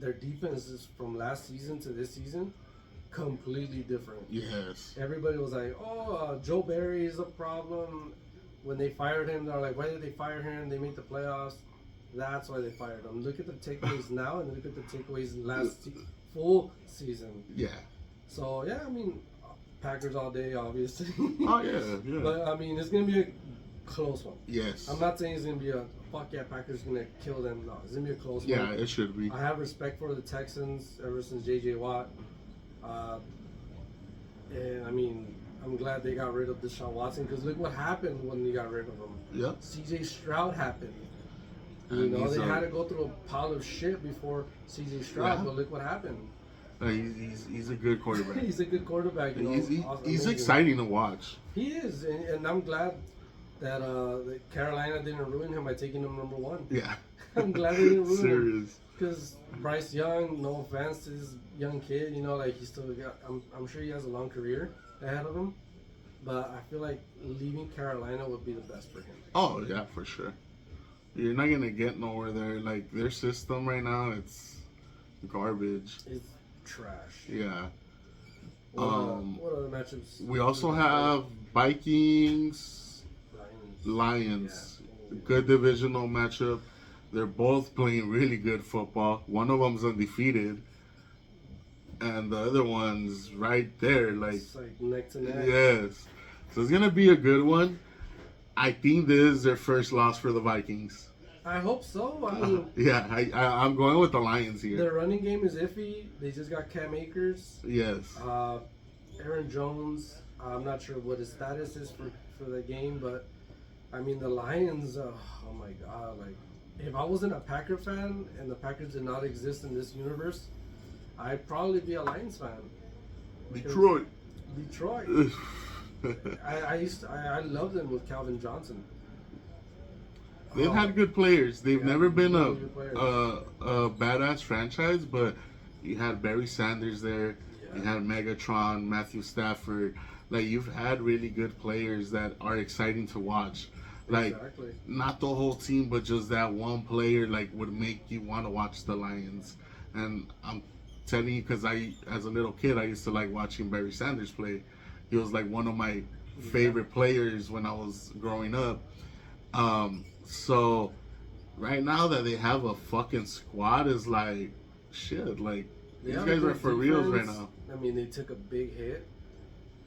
their defense is from last season to this season completely different. Yes. Everybody was like, "Oh, Joe Barry is a problem." When they fired him, they're like, "Why did they fire him? They made the playoffs." That's why they fired him. Look at the takeaways now, and look at the takeaways last full season. Yeah. So yeah, I mean, Packers all day, obviously. Oh yeah. But I mean, it's gonna be a close one. Yes. I'm not saying it's gonna be a fuck yeah, Packers gonna kill them. No, it's gonna be a close one. Yeah, it should be. I have respect for the Texans ever since J.J. Watt. And I mean, I'm glad they got rid of Deshaun Watson because look what happened when they got rid of him. Yep. C.J. Stroud happened. You know, they had to go through a pile of shit before C.J. Stroud, but look what happened. He's a good quarterback. He's a good quarterback. You know, he's exciting to watch. He is, and I'm glad that Carolina didn't ruin him by taking him number 1. Yeah. I'm glad they didn't ruin him. Because Bryce Young, no offense to this young kid, you know, like he still got. I'm sure he has a long career ahead of him, but I feel like leaving Carolina would be the best for him. Oh yeah, for sure. You're not gonna get nowhere there. Like their system right now, it's garbage. It's trash. Yeah. What other matchups? We also have Vikings, Lions. Yeah. Good divisional matchup. They're both playing really good football. One of them's undefeated, and the other one's right there, like it's like neck to neck. Yes. So it's gonna be a good one. I think this is their first loss for the Vikings. I hope so. I mean, I'm going with the Lions here. Their running game is iffy. They just got Cam Akers. Yes. Aaron Jones. I'm not sure what his status is for the game, but I mean the Lions. Oh my God! Like, if I wasn't a Packer fan and the Packers did not exist in this universe, I'd probably be a Lions fan. Detroit. I loved them with Calvin Johnson. They've had good players. They've never been a badass franchise, but you had Barry Sanders there. Yeah. You had Megatron, Matthew Stafford. Like, you've had really good players that are exciting to watch. Like, not the whole team, but just that one player, like, would make you want to watch the Lions. And I'm telling you, because as a little kid, I used to like watching Barry Sanders play. He was like one of my favorite players when I was growing up. So right now that they have a fucking squad is like shit. Like these guys are for reals right now. I mean, they took a big hit,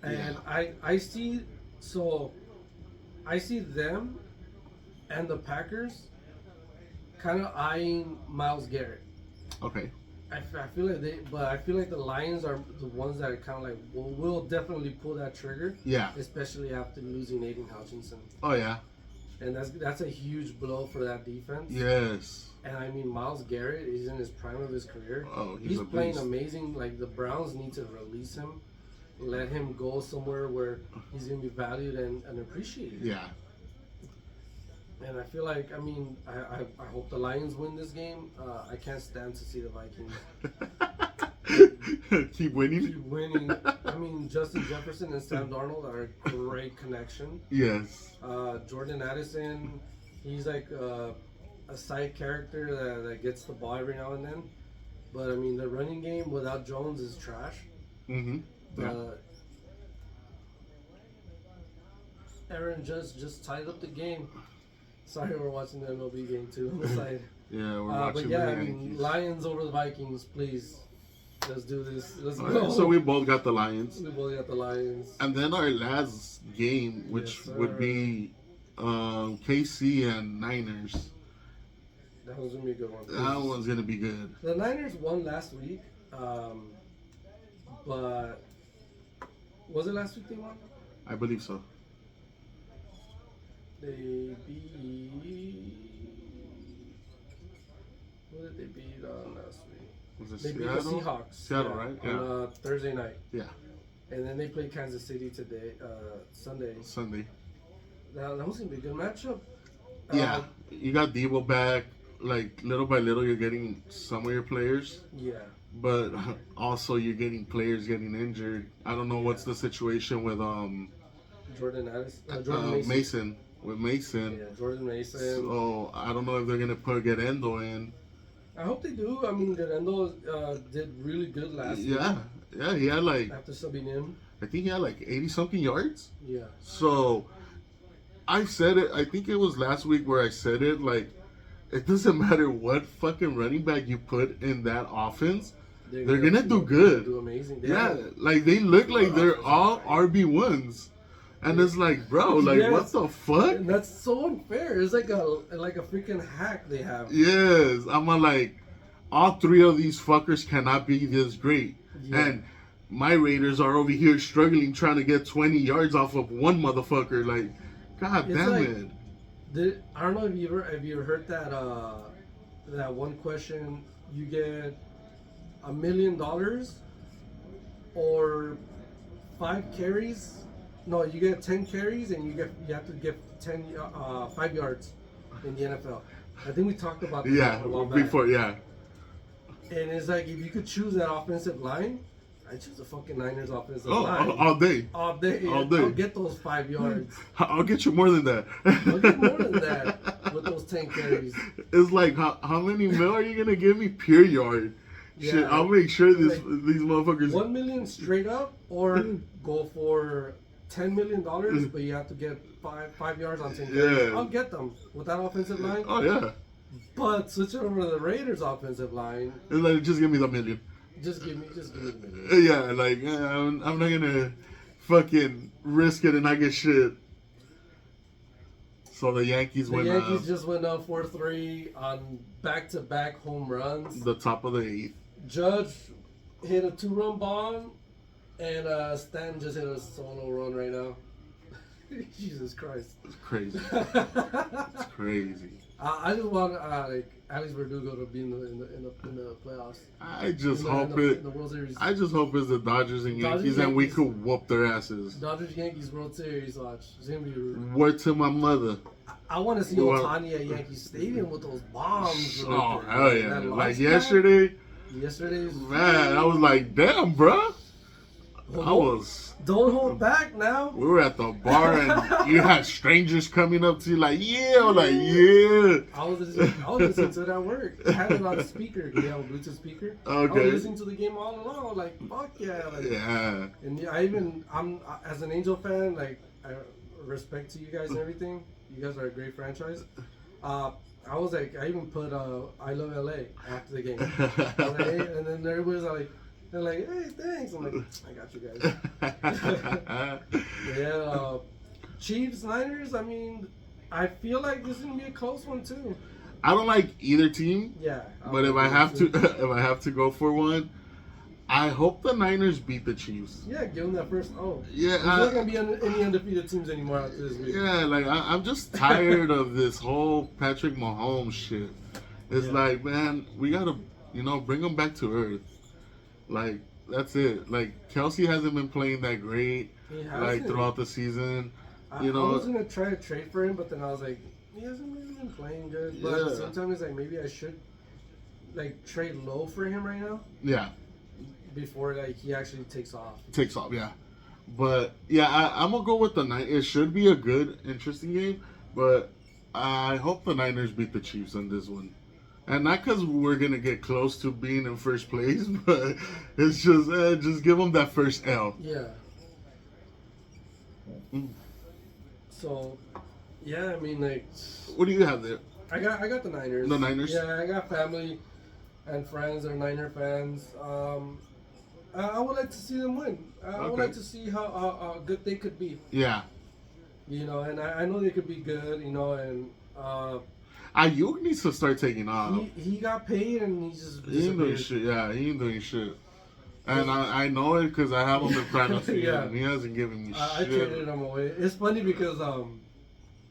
and I see them and the Packers kind of eyeing Myles Garrett. Okay. I feel like the Lions are the ones that are kind of like will definitely pull that trigger. Yeah. Especially after losing Aiden Hutchinson. Oh yeah. And that's a huge blow for that defense. Yes. And I mean, Myles Garrett is in his prime of his career. Oh, he's playing amazing. Like the Browns need to release him, let him go somewhere where he's gonna be valued and appreciated. Yeah. And I feel like, I mean, I hope the Lions win this game. I can't stand to see the Vikings keep winning. Keep winning. I mean, Justin Jefferson and Sam Darnold are a great connection. Yes. Jordan Addison, he's like a side character that gets the ball every now and then. But I mean, the running game without Jones is trash. Mm-hmm. Yeah. Aaron just tied up the game. Sorry, we're watching the MLB game too on the side. Yeah, we're watching. But yeah, I mean, Lions over the Vikings, please. Let's do this. Let's go. Right, so we both got the Lions. We both got the Lions. And then our last game, which would be KC and Niners. That was gonna be a good one. That one's gonna be good. The Niners won last week, but was it last week they won? I believe so. They beat. Who did they beat last week? Was it They Seattle? beat the Seahawks. Seattle, right? Yeah. On Thursday night. Yeah. And then they played Kansas City today, Sunday. That was gonna be a good matchup. Yeah, you got Debo back. Like little by little, you're getting some of your players. Yeah. But also, you're getting players getting injured. I don't know what's the situation with Jordan Addison, Jordan Mason. With Mason. Yeah, Jordan Mason. So I don't know if they're gonna get Endo in. I hope they do. I mean, Endo did really good last week. Yeah, he had like after subbing in. I think he had like 80-something yards. Yeah. So I said it. I think it was last week where I said it. Like, it doesn't matter what fucking running back you put in that offense. They're gonna do good. Do amazing. Like they look like they're all RB1s. And it's like, bro, like what the fuck? And that's so unfair. It's like a freaking hack they have. Yes, I'm like, all three of these fuckers cannot be this great. Yeah. And my Raiders are over here struggling trying to get 20 yards off of one motherfucker. Like, god damn it. I don't know if you ever heard that one question. You get $1 million or 5 carries. No, you get 10 carries and you have to get 5 yards in the NFL. I think we talked about that a while back. Before. And it's like, if you could choose that offensive line, I choose the fucking Niners offensive line. All day. All day. I'll get those 5 yards. I'll get you more than that. I'll get more than that with those 10 carries. It's like, how many mil are you going to give me per yard? Yeah. Shit, I'll make sure these motherfuckers... $1 million straight up, or go for $10 million, but you have to get 5 yards on 10 carries. I'll get them with that offensive line. Oh, yeah. But switching over to the Raiders offensive line... It's like, just give me the $1 million. Just give me the $1 million. Yeah, like, I'm not gonna fucking risk it and not get shit. So the Yankees went up. The Yankees just went up 4-3 on back-to-back home runs. The top of the 8th. Judge hit a 2-run bomb, and Stanton just hit a solo run right now. Jesus Christ. It's crazy. It's crazy. I just want Alex Verdugo to be in the playoffs. I just hope the World Series. I just hope it's the Dodgers and Yankees, and we could whoop their asses. Dodgers Yankees World Series, watch. It's gonna be. Word to my mother. I want to see Ohtani at Yankee Stadium with those bombs. Oh hell yeah! Like yesterday. Yesterday's man, I was like, damn, bro. Don't hold back now. We were at the bar and you had strangers coming up to you like, yeah, I'm like, yeah. I was listening to it at work. I had it on speaker. You have a Bluetooth speaker. Okay. I was listening to the game all along. I was like, fuck yeah. Like, yeah. And I'm as an Angel fan, like, I respect to you guys and everything. You guys are a great franchise. I was like, I even put I Love LA after the game. And then everybody's like, they're like, hey, thanks. I'm like, I got you guys. Yeah. Chiefs, Niners, I mean, I feel like this is going to be a close one, too. I don't like either team. Yeah. But if I have to go for one, I hope the Niners beat the Chiefs. Yeah, give them that first. Yeah. There's not going to be any undefeated teams anymore after this week. Yeah, like, I'm just tired of this whole Patrick Mahomes shit. It's like, man, we got to, bring them back to earth. Like, that's it. Like, Kelsey hasn't been playing that great, like, throughout the season. I was going to try to trade for him, but then I was like, he hasn't really been playing good. But at the same time, it's like, maybe I should, like, trade low for him right now. Yeah. Before, like, he actually takes off. Yeah. But, yeah, I'm going to go with the Niners. It should be a good, interesting game, but I hope the Niners beat the Chiefs in this one. And not because we're going to get close to being in first place, but it's just give them that first L. Yeah. So, yeah, I mean, like... What do you have there? I got the Niners. The Niners? Yeah, I got family and friends that are Niner fans. I would like to see them win. I would like to see how good they could be. Yeah. And I know they could be good, and... Ayuk needs to start taking off. He got paid and he just he ain't doing shit. Yeah, he ain't doing shit. And I know it because I have him in fantasy. Yeah. And he hasn't given me shit. I traded him away. It's funny because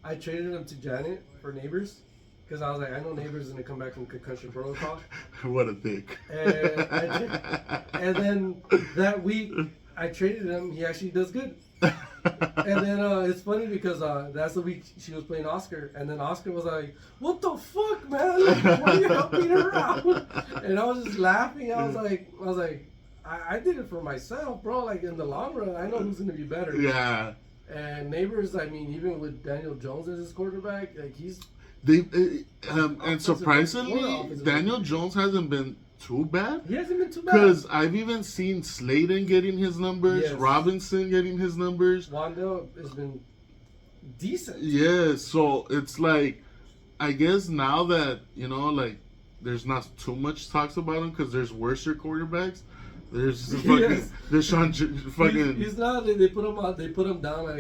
I traded him to Janet for Neighbors. Because I was like, I know Neighbors is going to come back from concussion protocol. What a dick. And then that week, I traded him. He actually does good. And then it's funny because that's the week she was playing Oscar. And then Oscar was like, what the fuck, man? Like, why are you helping her out? And I was just laughing. I was like, I did it for myself, bro. Like, in the long run, I know who's going to be better. Yeah. And Neighbors, I mean, even with Daniel Jones as his quarterback, like, he's... and surprisingly, Daniel Jones hasn't been too bad. He hasn't been too bad. Because I've even seen Slayton getting his numbers, yes. Robinson getting his numbers. Wandale has been decent. Yeah, so it's like, I guess now that, you know, like, there's not too much talks about him because there's worser quarterbacks. There's fucking yes. Deshaun fucking. He's not. They put him out. They put him down. Like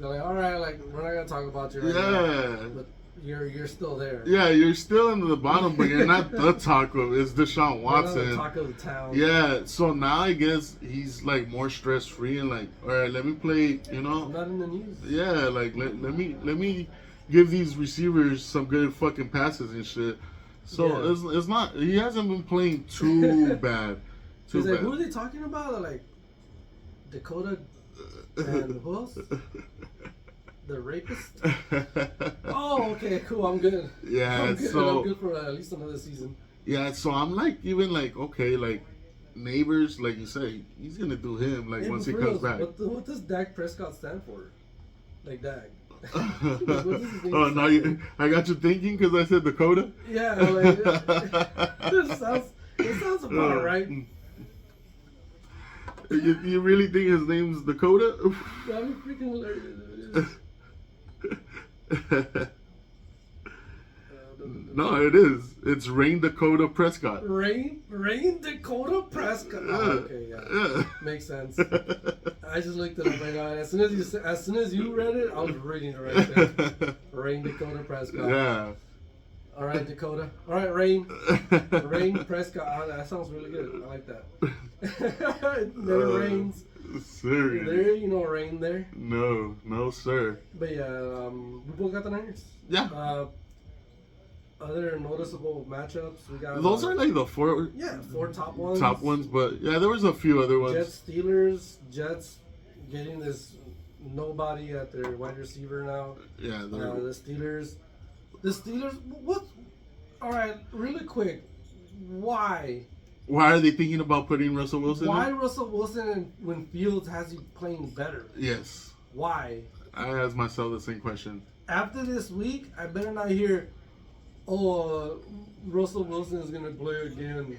they're like, all right, like we're not gonna talk about you right now. But you're still there. Yeah, you're still in the bottom, but you're not the talk of. It's Deshaun Watson. The talk of the town. Yeah, so now I guess he's like more stress free and like, all right, let me play. You know. I'm not in the news. Yeah, like let me give these receivers some good fucking passes and shit. So yeah. it's not. He hasn't been playing too bad. He's like, who are they talking about? Like, Dakota and who else? The rapist? Oh, okay, cool. I'm good. Yeah, I'm good. So I'm good for at least another season. Yeah, so I'm like, even like, okay, like, Neighbors, like you say, he's gonna do him like once he comes back. What does Dak Prescott stand for? Like Dak. Oh, now I got you thinking because I said Dakota. Yeah, like, it sounds about right. You really think his name's Dakota? That'd be freaking hilarious. No, it is. It's Rain Dakota Prescott. Rain Dakota Prescott. Oh, okay, yeah. Makes sense. I just looked it up right now, and as soon as you read it, I was reading it right there. Rain Dakota Prescott. Yeah. All right, Dakota. All right, Rain Prescott. Oh, that sounds really good. I like that. There rains. Sir. There, rain there. No, sir. But yeah, we both got the Niners. Yeah. Other noticeable matchups we got. Those are like the four. Yeah, four top ones. Top ones, but yeah, there was a few other ones. Jets getting this nobody at their wide receiver now. Yeah, the Steelers. What? All right, really quick. Why? Why are they thinking about putting Russell Wilson? Why Russell Wilson when Fields has he playing better? Yes. Why? I asked myself the same question. After this week, I better not hear, Russell Wilson is gonna play again.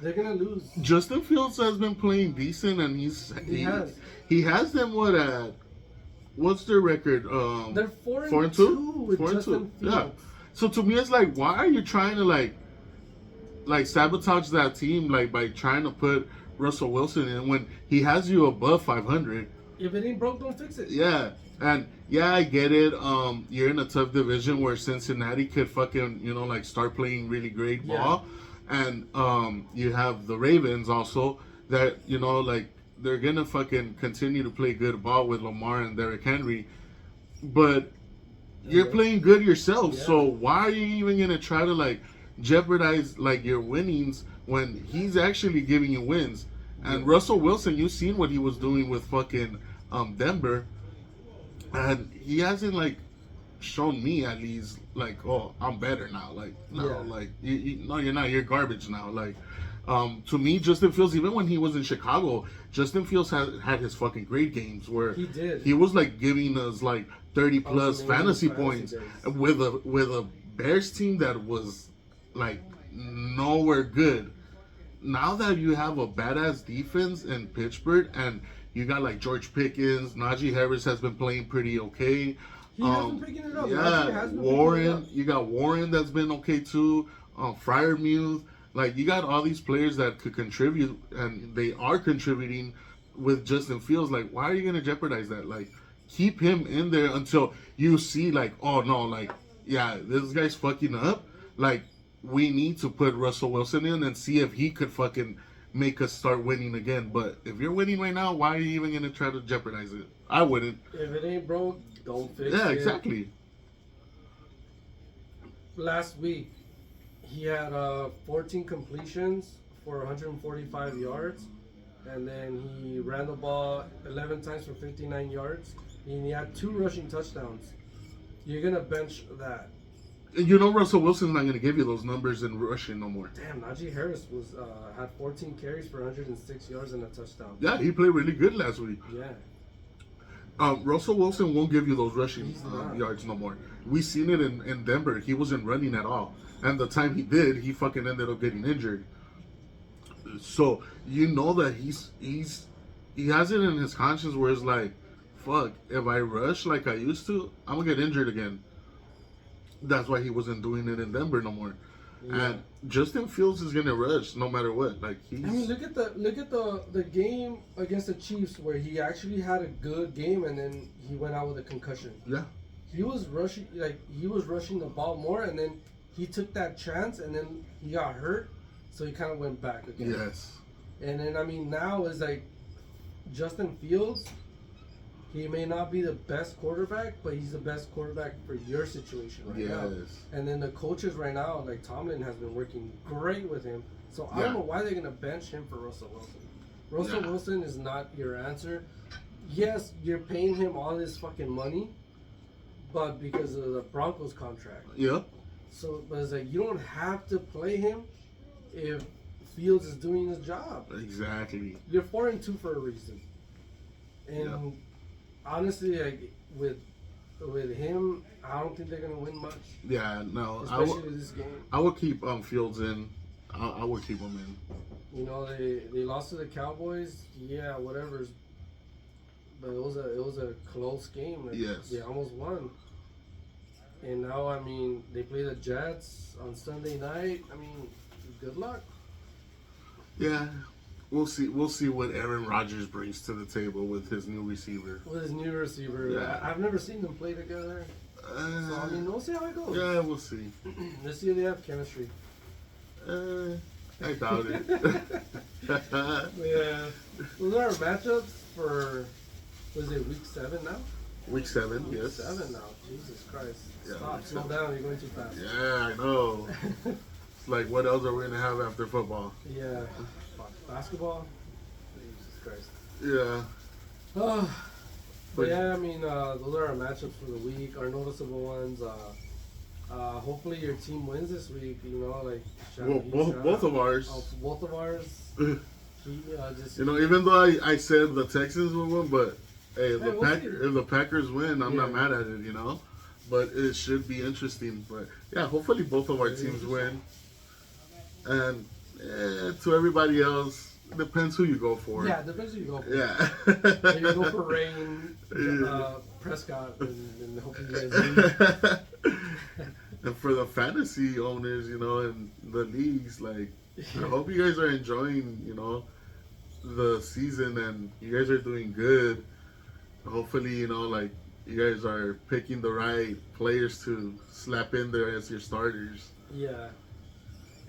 They're gonna lose. Justin Fields has been playing decent, and he has them at. What's their record? They're 4-2 with Justin Fields. Yeah. So to me, it's like, why are you trying to like sabotage that team by trying to put Russell Wilson in when he has you above 500? If it ain't broke, don't fix it. Yeah, and yeah, I get it. You're in a tough division where Cincinnati could fucking start playing really great ball, and you have the Ravens also that they're gonna fucking continue to play good ball with Lamar and Derrick Henry, but you're playing good yourself. Yeah. So why are you even gonna try to jeopardize your winnings when he's actually giving you wins? And Russell Wilson, you've seen what he was doing with fucking Denver, and he hasn't shown me at least I'm better now. You're not. You're garbage now. To me, Justin Fields, even when he was in Chicago, Justin Fields had his fucking great games where he was giving us 30 plus fantasy points with a Bears team that was nowhere good. Now that you have a badass defense in Pittsburgh and you got George Pickens, Najee Harris has been playing pretty okay. He has been picking it up. Yeah, Warren, you got Warren that's been okay too. Freiermuth. You got all these players that could contribute, and they are contributing with Justin Fields. Why are you going to jeopardize that? keep him in there until you see like, oh no, like yeah, this guy's fucking up. Like we need to put Russell Wilson in and see if he could fucking make us start winning again. But if you're winning right now, why are you even gonna try to jeopardize it? I wouldn't. If it ain't broke, don't fix it. Yeah, exactly. Last week, he had 14 completions for 145 yards, and then he ran the ball 11 times for 59 yards, and he had 2 rushing touchdowns. You're gonna bench that. You know Russell Wilson's not gonna give you those numbers in rushing no more. Damn, Najee Harris was had 14 carries for 106 yards and a touchdown. Yeah, he played really good last week. Yeah. Russell Wilson won't give you those rushing yards no more. We seen it in Denver. He wasn't running at all. And the time he did, he fucking ended up getting injured. So you know that he has it in his conscience where it's like, fuck, if I rush like I used to, I'm gonna get injured again. That's why he wasn't doing it in Denver no more. Yeah. And Justin Fields is gonna rush no matter what. Like he's. I mean, look at the game against the Chiefs where he actually had a good game and then he went out with a concussion. Yeah. He was rushing the ball more, and then he took that chance, and then he got hurt, so he kind of went back again. Yes. And then I mean now is like Justin Fields. He may not be the best quarterback, but he's the best quarterback for your situation right now. And then the coaches right now, like Tomlin, has been working great with him. So I don't know why they're gonna bench him for Russell Wilson. Russell Wilson is not your answer. Yes, you're paying him all this fucking money, but because of the Broncos contract. Yep. So, but it's like you don't have to play him if Fields is doing his job. Exactly. You're 4-2 for a reason. And honestly, like with him, I don't think they're gonna win much. Yeah, no. Especially with this game. I would keep Fields in. I would keep him in. You know, they lost to the Cowboys. Yeah, whatever. But it was a close game. Like, yes. They almost won. And now, I mean, they play the Jets on Sunday night. I mean, good luck. Yeah. We'll see what Aaron Rodgers brings to the table with his new receiver. With his new receiver. Yeah. I've never seen them play together. So, I mean, we'll see how it goes. Yeah, we'll see. Let's see if they have chemistry. I doubt it. Yeah. Those are our matchups for, was it week 7 now? Week 7, week yes. 7 now. Jesus Christ. Yeah, Stop. Slow down. You're going too fast. Yeah, I know. It's like, what else are we going to have after football? Yeah. Basketball? Jesus Christ. Yeah. But yeah, I mean, those are our matchups for the week. Our noticeable ones. Hopefully your team wins this week. You know, like both of ours. Both of ours. You know, even though I said the Texans would win, but hey, if the Packers win, I'm not mad at it. You know, but it should be interesting. But yeah, hopefully both of our teams win. And to everybody else, depends who you go for. Yeah, depends who you go for. Yeah. If you go for Rain, Prescott, and hope you guys win. And for the fantasy owners, you know, and the leagues, like, I hope you guys are enjoying, you know, the season and you guys are doing good. Hopefully, you know, like, you guys are picking the right players to slap in there as your starters. Yeah.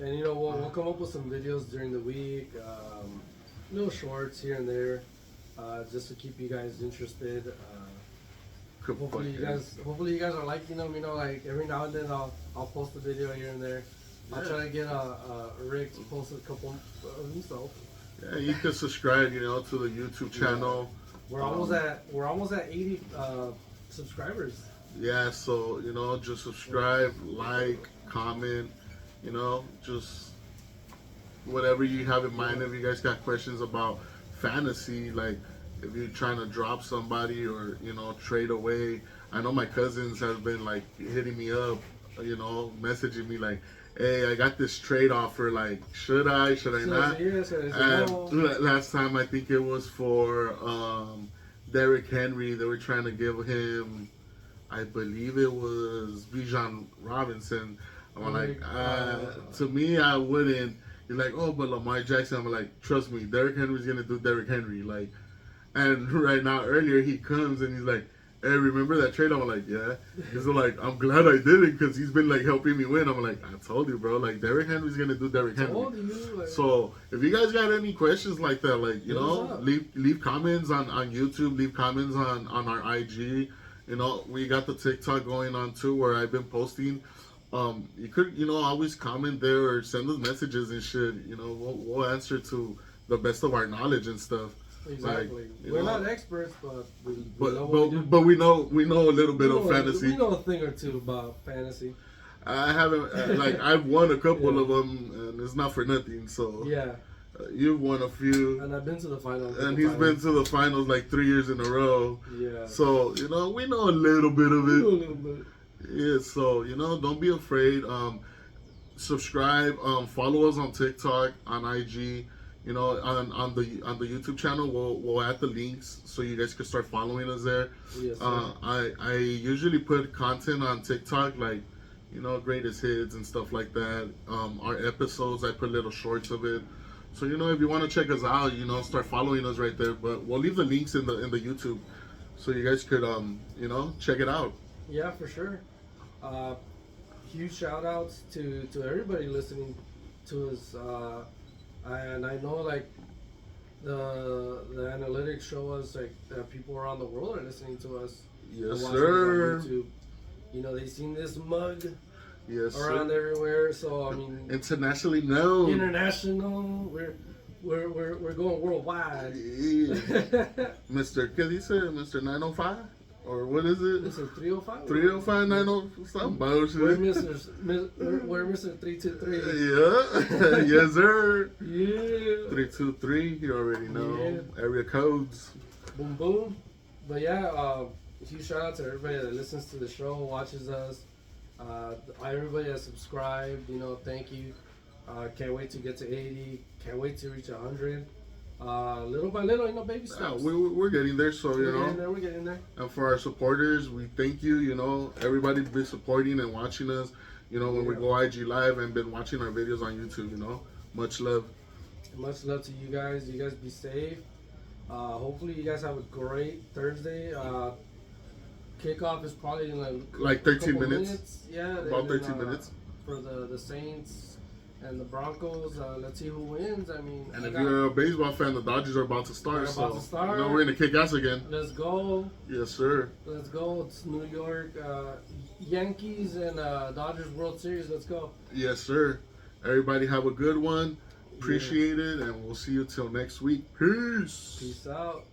And, you know, we'll come up with some videos during the week, little shorts here and there, just to keep you guys interested. Hopefully you guys are liking them. You know, like every now and then I'll post a video here and there. I'll try to get Rick to post a couple of himself. Yeah, you can subscribe, you know, to the YouTube channel. We're almost at 80 subscribers. Yeah, so you know, just subscribe, like, comment. You know, just whatever you have in mind. If you guys got questions about fantasy, like if you're trying to drop somebody or, you know, trade away. I know my cousins have been like hitting me up, you know, messaging me like, hey, I got this trade offer. Like, should I not? Yes, and last time I think it was for Derrick Henry. They were trying to give him, I believe it was Bijan Robinson. I'm like, to me, I wouldn't. You're like, oh, but Lamar Jackson. I'm like, trust me, Derrick Henry's gonna do Derrick Henry. Like, and right now, earlier he comes and he's like, hey, remember that trade? I'm like, yeah. He's like, I'm glad I did it because he's been like helping me win. I'm like, I told you, bro. Like Derrick Henry's gonna do Derrick Henry. So if you guys got any questions like that, like leave comments on YouTube, leave comments on our IG. We got the TikTok going on too, where I've been posting. You could always comment there or send us messages and shit. We'll answer to the best of our knowledge and stuff. Exactly. We're not experts, but we know a little bit of fantasy. We know a thing or two about fantasy. I haven't I've won a couple of them, and it's not for nothing. So yeah, you've won a few, and I've been to the finals. And he's been to the finals like 3 years in a row. Yeah. So we know a little bit of it. A little bit. Yeah. So don't be afraid. Subscribe. Follow us on TikTok, on IG. On the YouTube channel, we'll add the links so you guys can start following us there. Yes, I usually put content on TikTok like greatest hits and stuff like that. Our episodes, I put little shorts of it. So if you want to check us out, start following us right there. But we'll leave the links in the YouTube so you guys could check it out. Yeah, for sure. Huge shout outs to everybody listening to us. And I know like the analytics show us like that people around the world are listening to us. Yes, sir. They've seen this mug sir. around everywhere. So I mean, internationally known. International. We're going worldwide. Yeah. Mr. Mr. 905. Or what is it? Mr. 305? 305, 905, some bullshit. We're Mr. 323. Yeah. Yes, sir. Yeah. 323, you already know. Yeah. Area codes. Boom, boom. But yeah, huge shout out to everybody that listens to the show, watches us. Everybody that subscribed, thank you. Can't wait to get to 80. Can't wait to reach 100. Little by little, baby steps. We're getting there, so we're getting there. And for our supporters, we thank you. Everybody's been supporting and watching us. When we go IG live and been watching our videos on YouTube. Much love. Much love to you guys. You guys be safe. Hopefully, you guys have a great Thursday. Kickoff is probably in like 13 minutes. Yeah, about 13 minutes for the Saints and the Broncos. Let's see who wins. I mean, and if you're a baseball fan, the Dodgers are about to start. We're gonna kick ass again. Let's go. Yes, sir. Let's go. It's New York Yankees and Dodgers World Series. Let's go. Yes, sir. Everybody have a good one. Appreciate it, and we'll see you till next week. Peace. Peace out.